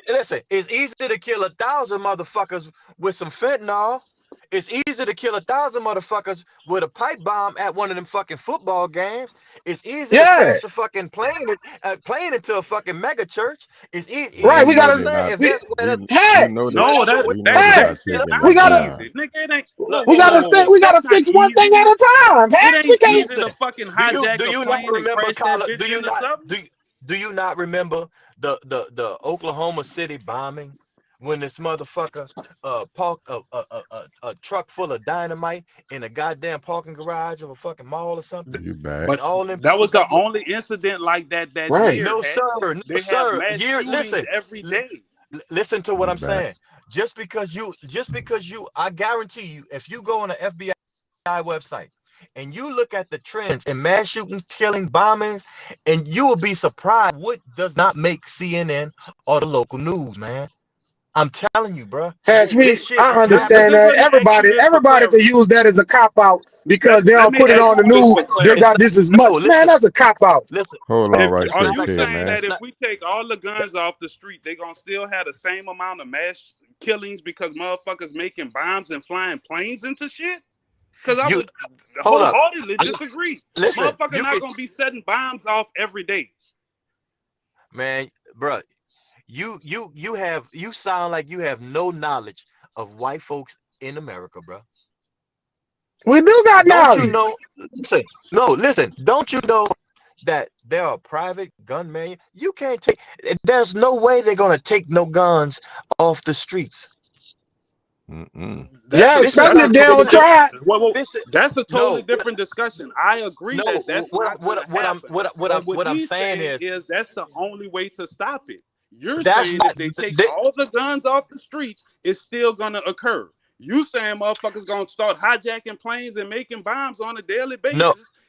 [SPEAKER 12] Listen, it's easy to kill 1,000 motherfuckers with some fentanyl. It's easy easy to kill 1,000 motherfuckers with a pipe bomb at one of them fucking football games. It's easy to crash a fucking plane into a fucking mega church. It's easy.
[SPEAKER 1] Right, we gotta.
[SPEAKER 12] We gotta.
[SPEAKER 1] We gotta fix one thing at a time.
[SPEAKER 5] It ain't easy to fucking hijack a plane and crash that bitch into something.
[SPEAKER 12] Do you not remember the Oklahoma City bombing when this motherfucker parked a truck full of dynamite in a goddamn parking garage of a fucking mall or something?
[SPEAKER 2] You back.
[SPEAKER 5] But that was the only incident like that
[SPEAKER 1] right.
[SPEAKER 5] year.
[SPEAKER 12] No, sir.
[SPEAKER 5] They have mass shootings every day.
[SPEAKER 12] Listen to what I'm saying. Just because you, I guarantee you, if you go on the FBI website and you look at the trends in mass shootings, killing, bombings, and you will be surprised what does not make CNN or the local news, man. I'm telling you, bro.
[SPEAKER 1] I understand that. Everybody can use that as a cop out because they don't put it on the news. They got this is much. Man, that's a cop out.
[SPEAKER 12] Listen.
[SPEAKER 2] Hold on, right
[SPEAKER 5] Are you
[SPEAKER 2] there,
[SPEAKER 5] saying
[SPEAKER 2] man.
[SPEAKER 5] that if we take all the guns off the street, they gonna still have the same amount of mass killings because motherfuckers making bombs and flying planes into shit? Because I would wholeheartedly disagree.
[SPEAKER 12] Listen,
[SPEAKER 5] motherfuckers not gonna be setting bombs off every day.
[SPEAKER 12] Man, bro, you sound like you have no knowledge of white folks in America, bro.
[SPEAKER 1] We do got knowledge.
[SPEAKER 12] Don't you know? Listen. Don't you know that there are private gunmen? You can't take. There's no way they're gonna take no guns off the streets.
[SPEAKER 1] Especially if they don't try.
[SPEAKER 5] That's a totally different discussion. I agree that's
[SPEAKER 12] what I'm saying
[SPEAKER 5] is that's the only way to stop it. You're saying if they take all the guns off the street, it's still gonna occur. You saying motherfuckers gonna start hijacking planes and making bombs on a daily basis?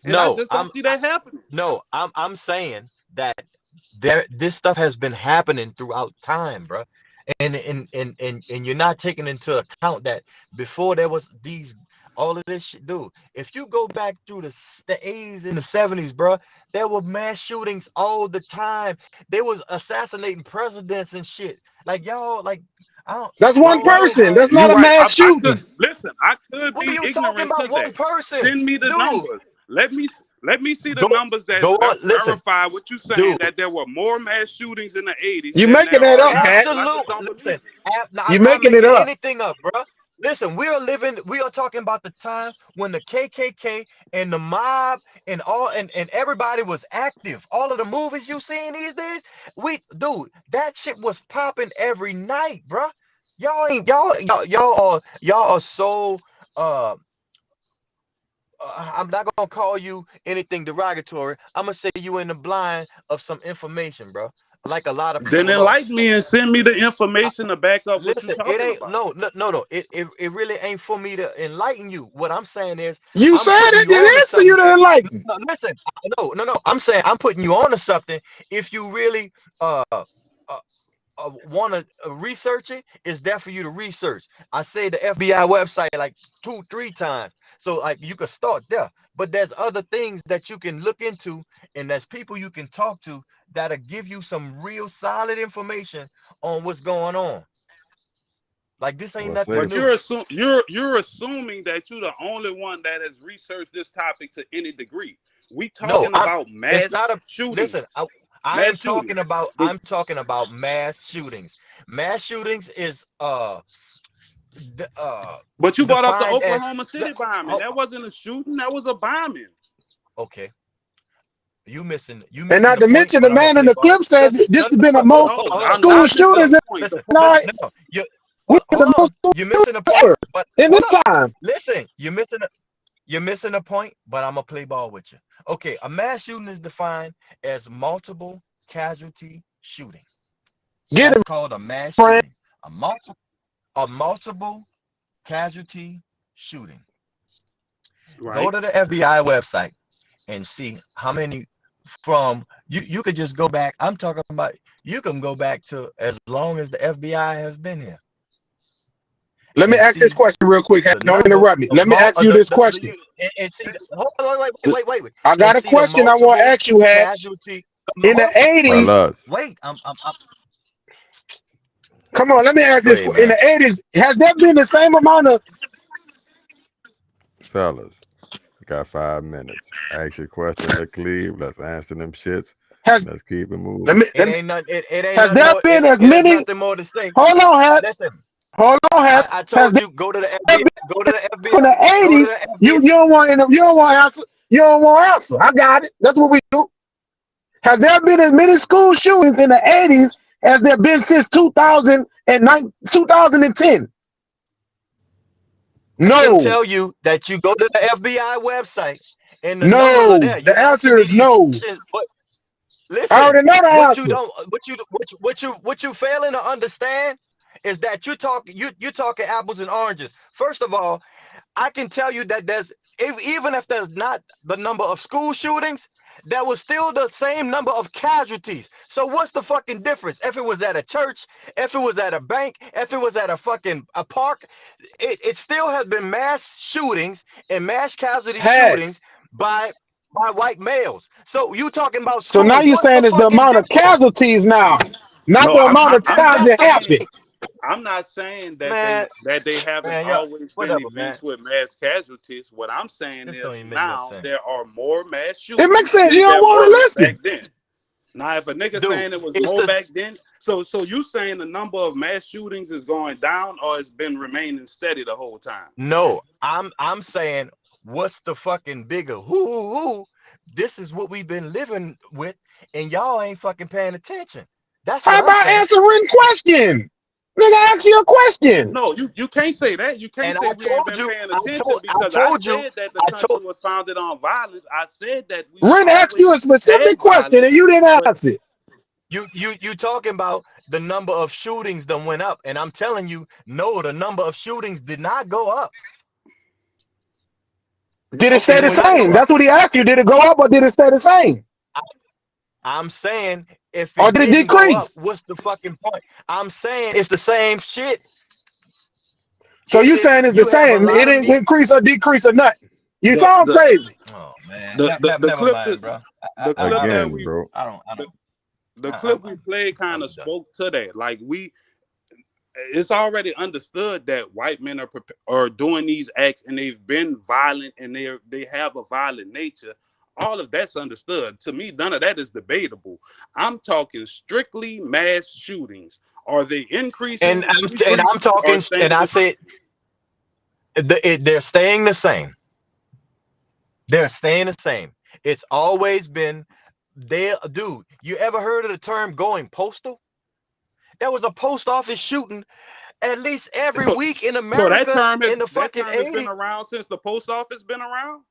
[SPEAKER 5] I just don't see that happening.
[SPEAKER 12] No, I'm saying that this stuff has been happening throughout time, bro. And you're not taking into account that before there was all of this shit, dude. If you go back through the 80s and the 70s, bro, there were mass shootings all the time. They was assassinating presidents and shit. Like y'all, like I don't.
[SPEAKER 1] That's one person. That's not a mass shooting.
[SPEAKER 5] Listen, I could be ignorant
[SPEAKER 12] talking about
[SPEAKER 5] to
[SPEAKER 12] one
[SPEAKER 5] that.
[SPEAKER 12] person.
[SPEAKER 5] Send me the numbers. Let me see the numbers that verify what you're saying, that there were more mass shootings in the 80s.
[SPEAKER 1] You're making that up, man.
[SPEAKER 12] Absolutely. Listen,
[SPEAKER 1] you're making it up.
[SPEAKER 12] Anything up, bro. Listen, we are talking about the time when the KKK and the mob and everybody was active. All of the movies you seeing these days, that shit was popping every night, bro. Y'all are so I'm not gonna call you anything derogatory. I'm gonna say you in the blind of some information, bro. Like a lot of people.
[SPEAKER 5] Then enlighten me and send me the information to back up what you're talking about.
[SPEAKER 12] No. It really ain't for me to enlighten you. What I'm saying is
[SPEAKER 1] you said it is for you to enlighten.
[SPEAKER 12] No, listen, no. I'm saying I'm putting you on to something. If you really want to research it, it's there for you to research. I say the FBI website like 2-3 times. So like you could start there, but there's other things that you can look into, and there's people you can talk to that'll give you some real solid information on what's going on. Like this ain't nothing.
[SPEAKER 5] But you're assuming that you're the only one that has researched this topic to any degree. We talking about mass shootings.
[SPEAKER 12] Listen, I'm talking about mass shootings. Mass shootings is
[SPEAKER 5] but you brought up the Oklahoma City bombing. That wasn't a shooting, that was a bombing.
[SPEAKER 12] Okay. You missing
[SPEAKER 1] and not to mention the man in the clip says this has been the most school shooters
[SPEAKER 12] you're missing a point, but
[SPEAKER 1] in this time.
[SPEAKER 12] Listen, you're missing a point, but I'm gonna play ball with you. Okay, a mass shooting is defined as multiple casualty shooting. That's called a mass shooting. A multiple casualty shooting. Right. Go to the FBI website and see how many from you could just go back. I'm talking about you can go back to as long as the FBI has been here.
[SPEAKER 1] Let me ask this question real quick. Don't interrupt me. Let me ask you this question.
[SPEAKER 12] Hold on, wait.
[SPEAKER 1] I got a question I want to ask you, Hatch. In the 80s,
[SPEAKER 12] wait,
[SPEAKER 1] come on, let me ask this. In the 80s, has there been the same amount of
[SPEAKER 2] fellas, you got 5 minutes. Ask your question, Cleve. Let's answer them shits. Let's keep it moving.
[SPEAKER 12] It ain't nothing. It ain't
[SPEAKER 1] has
[SPEAKER 12] nothing
[SPEAKER 1] there
[SPEAKER 12] more.
[SPEAKER 1] been
[SPEAKER 12] It
[SPEAKER 1] as
[SPEAKER 12] has
[SPEAKER 1] many?
[SPEAKER 12] nothing more to say.
[SPEAKER 1] Hold on, Hats.
[SPEAKER 12] Listen,
[SPEAKER 1] Hold on, Hats.
[SPEAKER 12] I
[SPEAKER 1] Has
[SPEAKER 12] told
[SPEAKER 1] there
[SPEAKER 12] you go to the FBI. Go to the FBI.
[SPEAKER 1] in the
[SPEAKER 12] Go to
[SPEAKER 1] 80s?
[SPEAKER 12] the
[SPEAKER 1] You
[SPEAKER 12] FBI.
[SPEAKER 1] don't want you don't want answer. You don't want answer. I got it. That's what we do. Has there been as many school shootings in the 80s as there been since 2009, 2010?
[SPEAKER 12] I can
[SPEAKER 1] No.
[SPEAKER 12] tell you that you go to the FBI website and the numbers
[SPEAKER 1] No.
[SPEAKER 12] are there.
[SPEAKER 1] The
[SPEAKER 12] You
[SPEAKER 1] answer
[SPEAKER 12] asking me
[SPEAKER 1] is
[SPEAKER 12] these
[SPEAKER 1] no.
[SPEAKER 12] questions, but
[SPEAKER 1] I
[SPEAKER 12] listen,
[SPEAKER 1] already know the
[SPEAKER 12] what you
[SPEAKER 1] answer.
[SPEAKER 12] don't, what you failing to understand is that you're talking apples and oranges. First of all, I can tell you that even if there's not the number of school shootings, there was still the same number of casualties. So what's the fucking difference? If it was at a church, if it was at a bank, if it was at a park, it still has been mass shootings and mass casualty shootings by white males. So you talking about
[SPEAKER 1] So
[SPEAKER 12] schools?
[SPEAKER 1] now you're
[SPEAKER 12] What's
[SPEAKER 1] saying
[SPEAKER 12] the
[SPEAKER 1] it's the
[SPEAKER 12] fucking
[SPEAKER 1] amount of
[SPEAKER 12] difference?
[SPEAKER 1] casualties now, not
[SPEAKER 5] No,
[SPEAKER 1] the amount of
[SPEAKER 5] I'm
[SPEAKER 1] times
[SPEAKER 5] not
[SPEAKER 1] it
[SPEAKER 5] saying.
[SPEAKER 1] happened.
[SPEAKER 5] I'm not saying that
[SPEAKER 12] Man,
[SPEAKER 5] they haven't
[SPEAKER 12] man, y'all,
[SPEAKER 5] always been
[SPEAKER 12] whatever, man.
[SPEAKER 5] events with mass casualties. What I'm saying
[SPEAKER 12] This don't
[SPEAKER 5] is
[SPEAKER 12] even make no
[SPEAKER 5] now
[SPEAKER 12] sense.
[SPEAKER 5] there are more mass
[SPEAKER 1] It
[SPEAKER 5] shootings
[SPEAKER 1] makes sense. You
[SPEAKER 5] than
[SPEAKER 1] don't
[SPEAKER 5] there
[SPEAKER 1] want to
[SPEAKER 5] were
[SPEAKER 1] listen.
[SPEAKER 5] back then. Now, if a nigga
[SPEAKER 12] Dude,
[SPEAKER 5] saying it was
[SPEAKER 12] it's
[SPEAKER 5] more
[SPEAKER 12] the
[SPEAKER 5] back then, so you saying the number of mass shootings is going down or it's been remaining steady the whole time?
[SPEAKER 12] no. I'm saying what's the fucking bigger who? This is what we've been living with, and y'all ain't fucking paying attention. That's
[SPEAKER 1] How
[SPEAKER 12] what I'm
[SPEAKER 1] about
[SPEAKER 12] saying.
[SPEAKER 1] answering question? Nigga, ask you a question.
[SPEAKER 5] No, you can't say that. You can't
[SPEAKER 12] And
[SPEAKER 5] say
[SPEAKER 12] I
[SPEAKER 5] we ain't
[SPEAKER 12] told
[SPEAKER 5] been
[SPEAKER 12] you,
[SPEAKER 5] paying attention
[SPEAKER 12] I
[SPEAKER 5] because I
[SPEAKER 12] told you,
[SPEAKER 5] said that the
[SPEAKER 12] I
[SPEAKER 5] country
[SPEAKER 12] told
[SPEAKER 5] was founded on violence. I said that we
[SPEAKER 1] Ren asked you
[SPEAKER 5] always
[SPEAKER 1] a specific
[SPEAKER 5] had
[SPEAKER 1] question and
[SPEAKER 5] violence,
[SPEAKER 1] you didn't
[SPEAKER 5] but
[SPEAKER 1] answer it.
[SPEAKER 12] you talking about the number of shootings that went up, and I'm telling you, no, the number of shootings did not go up.
[SPEAKER 1] Did it
[SPEAKER 12] It
[SPEAKER 1] stay
[SPEAKER 12] did
[SPEAKER 1] the
[SPEAKER 12] not
[SPEAKER 1] same?
[SPEAKER 12] go up.
[SPEAKER 1] That's what he asked you. Did it go up or did it stay the same?
[SPEAKER 12] I'm saying if
[SPEAKER 1] Or
[SPEAKER 12] it
[SPEAKER 1] did it
[SPEAKER 12] didn't go up,
[SPEAKER 1] decrease?
[SPEAKER 12] what's the fucking point? I'm saying it's the same shit.
[SPEAKER 1] So you saying it's the
[SPEAKER 12] You have a
[SPEAKER 1] same. It
[SPEAKER 12] lot of
[SPEAKER 1] didn't
[SPEAKER 12] me.
[SPEAKER 1] increase or decrease or nothing. You
[SPEAKER 5] the
[SPEAKER 1] sound
[SPEAKER 5] the
[SPEAKER 1] crazy.
[SPEAKER 12] Oh man,
[SPEAKER 5] the
[SPEAKER 12] never
[SPEAKER 5] clip
[SPEAKER 12] mind, bro.
[SPEAKER 5] the clip that
[SPEAKER 2] Again,
[SPEAKER 5] we
[SPEAKER 2] bro.
[SPEAKER 12] I don't.
[SPEAKER 5] the clip we
[SPEAKER 12] I'm
[SPEAKER 5] played kind of
[SPEAKER 12] done.
[SPEAKER 5] spoke to that. Like it's already understood that white men are doing these acts and they've been violent and they have a violent nature. All of that's understood. To me, none of that is debatable. I'm talking strictly mass shootings. Are they increasing,
[SPEAKER 12] And I'm
[SPEAKER 5] decreasing, or
[SPEAKER 12] talking, and
[SPEAKER 5] staying
[SPEAKER 12] I
[SPEAKER 5] the same?
[SPEAKER 12] said they're staying the same. They're staying the same. It's always been there, dude. You ever heard of the term going postal? There was a post office shooting at least every week in
[SPEAKER 5] So that
[SPEAKER 12] America
[SPEAKER 5] term
[SPEAKER 12] in the fucking
[SPEAKER 5] has been
[SPEAKER 12] 80s.
[SPEAKER 5] around since the post office been around.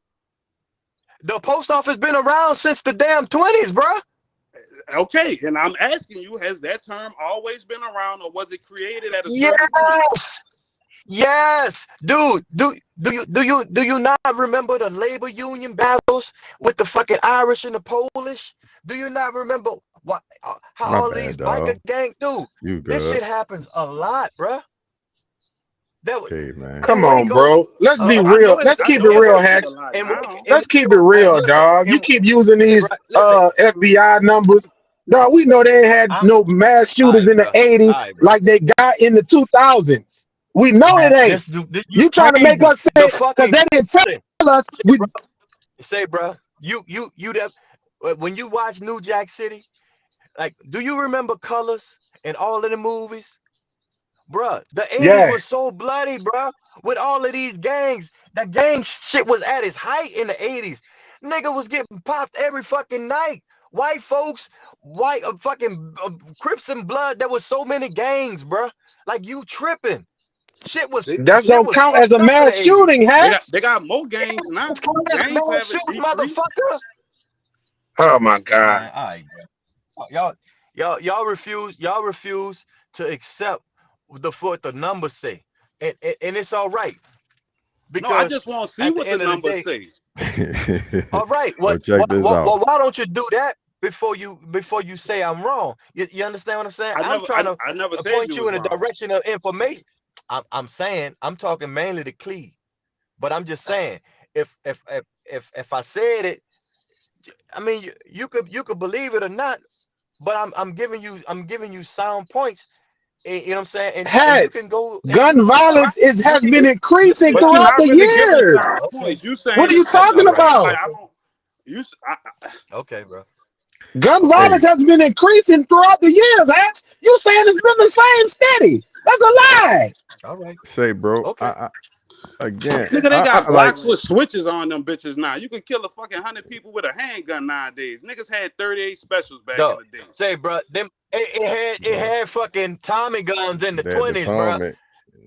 [SPEAKER 12] The post office been around since the damn 20s, bro.
[SPEAKER 5] Okay, and I'm asking you, has that term always been around, or was it created at a certain point?
[SPEAKER 12] Yes, dude. Do you not remember the labor union battles with the fucking Irish and the Polish? Do you not remember how
[SPEAKER 2] My
[SPEAKER 12] all of these
[SPEAKER 2] bad,
[SPEAKER 12] biker
[SPEAKER 2] dog.
[SPEAKER 12] gang, dude?
[SPEAKER 2] You
[SPEAKER 12] This
[SPEAKER 2] good.
[SPEAKER 12] shit happens a lot, bro.
[SPEAKER 2] Okay, man.
[SPEAKER 1] Come
[SPEAKER 12] You ain't
[SPEAKER 1] on,
[SPEAKER 12] go.
[SPEAKER 1] bro. Let's be
[SPEAKER 5] Oh, I know
[SPEAKER 1] real.
[SPEAKER 5] it.
[SPEAKER 1] Let's
[SPEAKER 5] I
[SPEAKER 1] keep
[SPEAKER 5] know
[SPEAKER 1] it
[SPEAKER 5] it
[SPEAKER 1] real,
[SPEAKER 5] happens a
[SPEAKER 1] Hex.
[SPEAKER 5] lot
[SPEAKER 12] And
[SPEAKER 5] now.
[SPEAKER 1] Let's keep it real, dog. You keep using these
[SPEAKER 12] listen,
[SPEAKER 1] FBI numbers. Dog, we know they had
[SPEAKER 12] I'm
[SPEAKER 1] no mass
[SPEAKER 12] all
[SPEAKER 1] shooters
[SPEAKER 12] right,
[SPEAKER 1] in the
[SPEAKER 12] bro.
[SPEAKER 1] 80s
[SPEAKER 12] All right, bro.
[SPEAKER 1] like they got in the 2000s. We know it ain't.
[SPEAKER 12] This you
[SPEAKER 1] You trying to make
[SPEAKER 12] crazy.
[SPEAKER 1] us
[SPEAKER 12] The
[SPEAKER 1] say because
[SPEAKER 12] fucking
[SPEAKER 1] they didn't tell us. We
[SPEAKER 12] bro. You that when you watch New Jack City, like, do you remember Colors and all of the movies? Bruh, the 80s
[SPEAKER 1] yeah.
[SPEAKER 12] was so bloody, bruh, with all of these gangs. The gang shit was at its height in the 80s. Nigga was getting popped every fucking night. White folks, fucking Crips and Blood. There was so many gangs, bruh. Like, you tripping. Shit was
[SPEAKER 1] That don't count as
[SPEAKER 12] fucked
[SPEAKER 1] a
[SPEAKER 12] up in the
[SPEAKER 1] mass
[SPEAKER 12] 80s.
[SPEAKER 1] shooting, Hex.
[SPEAKER 5] They got more gangs now.
[SPEAKER 12] It's coming as a
[SPEAKER 5] Gangs
[SPEAKER 12] man
[SPEAKER 5] haven't
[SPEAKER 12] shooting,
[SPEAKER 5] decreased.
[SPEAKER 12] motherfucker.
[SPEAKER 1] Oh my God.
[SPEAKER 12] Man, all right, bro. Y'all refuse to accept the numbers say, and it's all right,
[SPEAKER 5] No, I
[SPEAKER 12] because
[SPEAKER 5] just want to see
[SPEAKER 12] at the
[SPEAKER 5] what the
[SPEAKER 12] end of the
[SPEAKER 5] numbers
[SPEAKER 12] day,
[SPEAKER 5] say.
[SPEAKER 12] all right.
[SPEAKER 2] Well, check this out.
[SPEAKER 12] Why don't you do that before you say I'm wrong? You understand what I'm saying? I'm trying to
[SPEAKER 5] I never said
[SPEAKER 12] point
[SPEAKER 5] you
[SPEAKER 12] you
[SPEAKER 5] was
[SPEAKER 12] in the
[SPEAKER 5] wrong.
[SPEAKER 12] direction of information. I'm saying I'm talking mainly to Cleve, but I'm just saying if I said it, I mean you could believe it or not, but I'm giving you sound points You know what I'm saying? And you
[SPEAKER 1] Has
[SPEAKER 12] can go.
[SPEAKER 1] gun violence has been increasing
[SPEAKER 5] But you're
[SPEAKER 1] throughout
[SPEAKER 5] not
[SPEAKER 1] the
[SPEAKER 5] really giving us
[SPEAKER 1] years.
[SPEAKER 5] the points. You saying
[SPEAKER 1] What are you
[SPEAKER 5] it's been
[SPEAKER 1] talking
[SPEAKER 5] the same.
[SPEAKER 1] about?
[SPEAKER 5] Like I don't.
[SPEAKER 12] Okay, bro.
[SPEAKER 1] Gun violence has been increasing throughout the years. You saying it's been the same steady? That's a lie.
[SPEAKER 12] All right.
[SPEAKER 2] Say, bro.
[SPEAKER 12] Okay.
[SPEAKER 2] Again,
[SPEAKER 5] Nigga, they got
[SPEAKER 2] like
[SPEAKER 5] Glocks with switches on them bitches now. You can kill a fucking 100 people with a handgun nowadays. Niggas had 38 specials back in the day.
[SPEAKER 12] Say, bro, them it had fucking Tommy guns in the 20s, bro.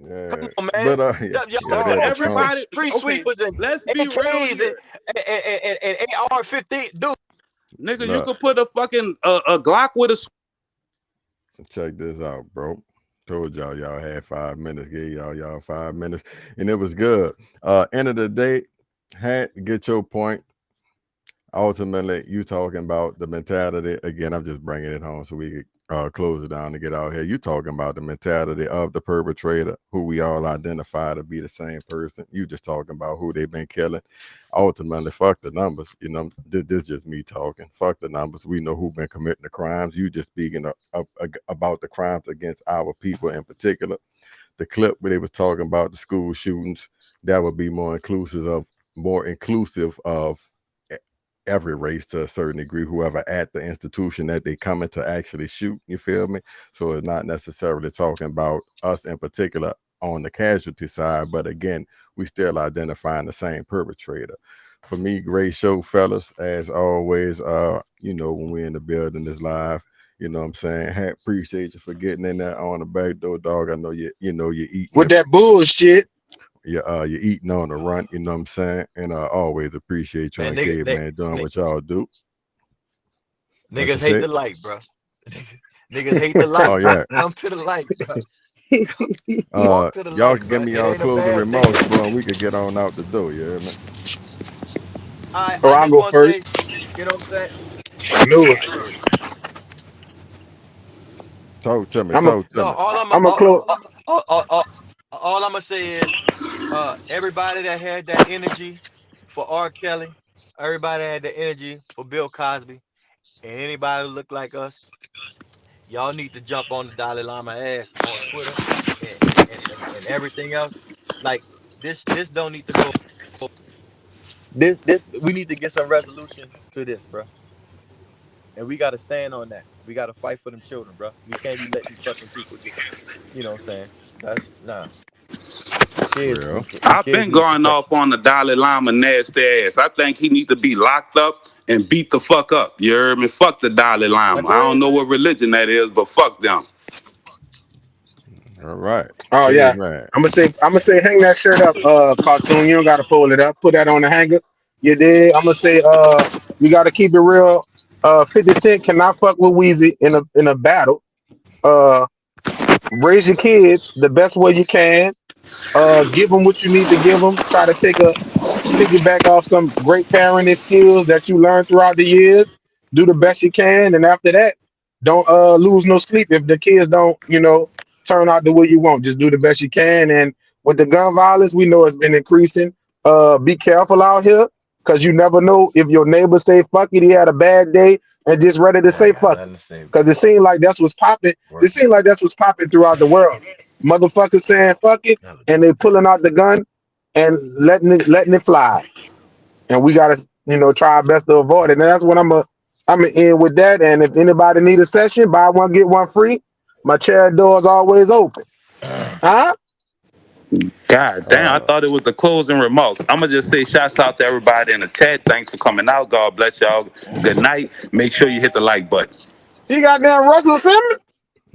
[SPEAKER 2] Yeah.
[SPEAKER 12] Come on, man.
[SPEAKER 2] But
[SPEAKER 5] everybody,
[SPEAKER 12] street sweepers and
[SPEAKER 5] let's be real
[SPEAKER 12] AKs
[SPEAKER 5] here.
[SPEAKER 12] and AR-15, dude.
[SPEAKER 5] Nigga, you could put a fucking a Glock with a.
[SPEAKER 2] Check this out, bro. Told y'all had 5 minutes. Gave y'all 5 minutes, and it was good. End of the day, had to get your point. Ultimately, you talking about the mentality. Again, I'm just bringing it home so we could close it down to get out here. You talking about the mentality of the perpetrator, who we all identify to be the same person. You just talking about who they've been killing. Ultimately, fuck the numbers. You know, this just me talking. Fuck the numbers. We know who been committing the crimes. You just speaking about the crimes against our people in particular. The clip where they was talking about the school shootings, that would be more inclusive of every race to a certain degree, whoever at the institution that they coming to actually shoot, you feel me? So it's not necessarily talking about us in particular on the casualty side, but again, we still identifying the same perpetrator. For me, great show, fellas, as always. You know, when we're in the building is live, you know what I'm saying? Appreciate you for getting in there on the back door, dog. I know you eating
[SPEAKER 1] with that bullshit.
[SPEAKER 2] You're eating on the run, you know what I'm saying? And I always appreciate you and Caveman doing what y'all do.
[SPEAKER 12] Niggas hate the light, bro. Niggas hate the light.
[SPEAKER 2] Oh, yeah.
[SPEAKER 12] Come to the light, bro.
[SPEAKER 2] Y'all can give me y'all closing remarks, bro, and we could get on out the door, you hear me?
[SPEAKER 1] I'll go first.
[SPEAKER 12] You know what I'm saying?
[SPEAKER 1] I knew it.
[SPEAKER 2] Talk to me.
[SPEAKER 12] All I'm gonna say is, everybody that had that energy for R. Kelly, everybody that had the energy for Bill Cosby, and anybody who looked like us, y'all need to jump on the Dalai Lama ass on Twitter and everything else. Like this don't need to go. This we need to get some resolution to this, bro. And we gotta stand on that. We gotta fight for them children, bro. We can't be letting these fucking people just, you know what I'm saying? That's nah.
[SPEAKER 5] I've been going off on the Dalai Lama nasty ass. I think he needs to be locked up and beat the fuck up. You heard me? Fuck the Dalai Lama. I don't know what religion that is, but fuck them.
[SPEAKER 2] All right.
[SPEAKER 1] Oh yeah. I'm gonna say hang that shirt up, cartoon. You don't gotta fold it up. Put that on the hanger. You did. I'm gonna say we gotta keep it real. 50 Cent cannot fuck with Weezy in a battle. Raise your kids the best way you can. Give them what you need to give them. Try to piggyback off some great parenting skills that you learned throughout the years. Do the best you can, and after that, don't lose no sleep if the kids don't, turn out the way you want. Just do the best you can. And with the gun violence, we know it's been increasing. Be careful out here, because you never know if your neighbor say fuck it, he had a bad day and just ready to say fuck it. Because it seemed like that's what's popping. It seemed like that's what's popping throughout the world. Motherfuckers saying fuck it, and they pulling out the gun and letting it fly. And we gotta, try our best to avoid it. And that's what I'm gonna end with that. And if anybody need a session, buy one, get one free. My chair door is always open. Huh?
[SPEAKER 5] God damn, I thought it was the closing remarks. I'm gonna just say shouts out to everybody in the chat. Thanks for coming out. God bless y'all. Good night. Make sure you hit the like button.
[SPEAKER 1] You got damn Russell Simmons?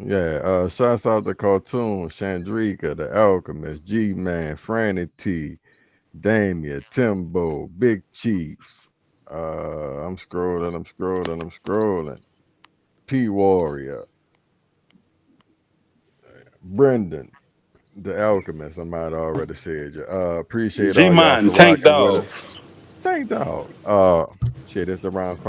[SPEAKER 2] Yeah, shouts out to Cartoon, Chandrika, The Alchemist, G-Man, Franny T, Damien, Timbo, Big Chief. I'm scrolling. P Warrior, Brendan, The Alchemist. I might have already said you. Appreciate all y'all for
[SPEAKER 5] Tank
[SPEAKER 2] rocking
[SPEAKER 5] Dog.
[SPEAKER 2] with us. Tank Dog. Shit, it's the Rounds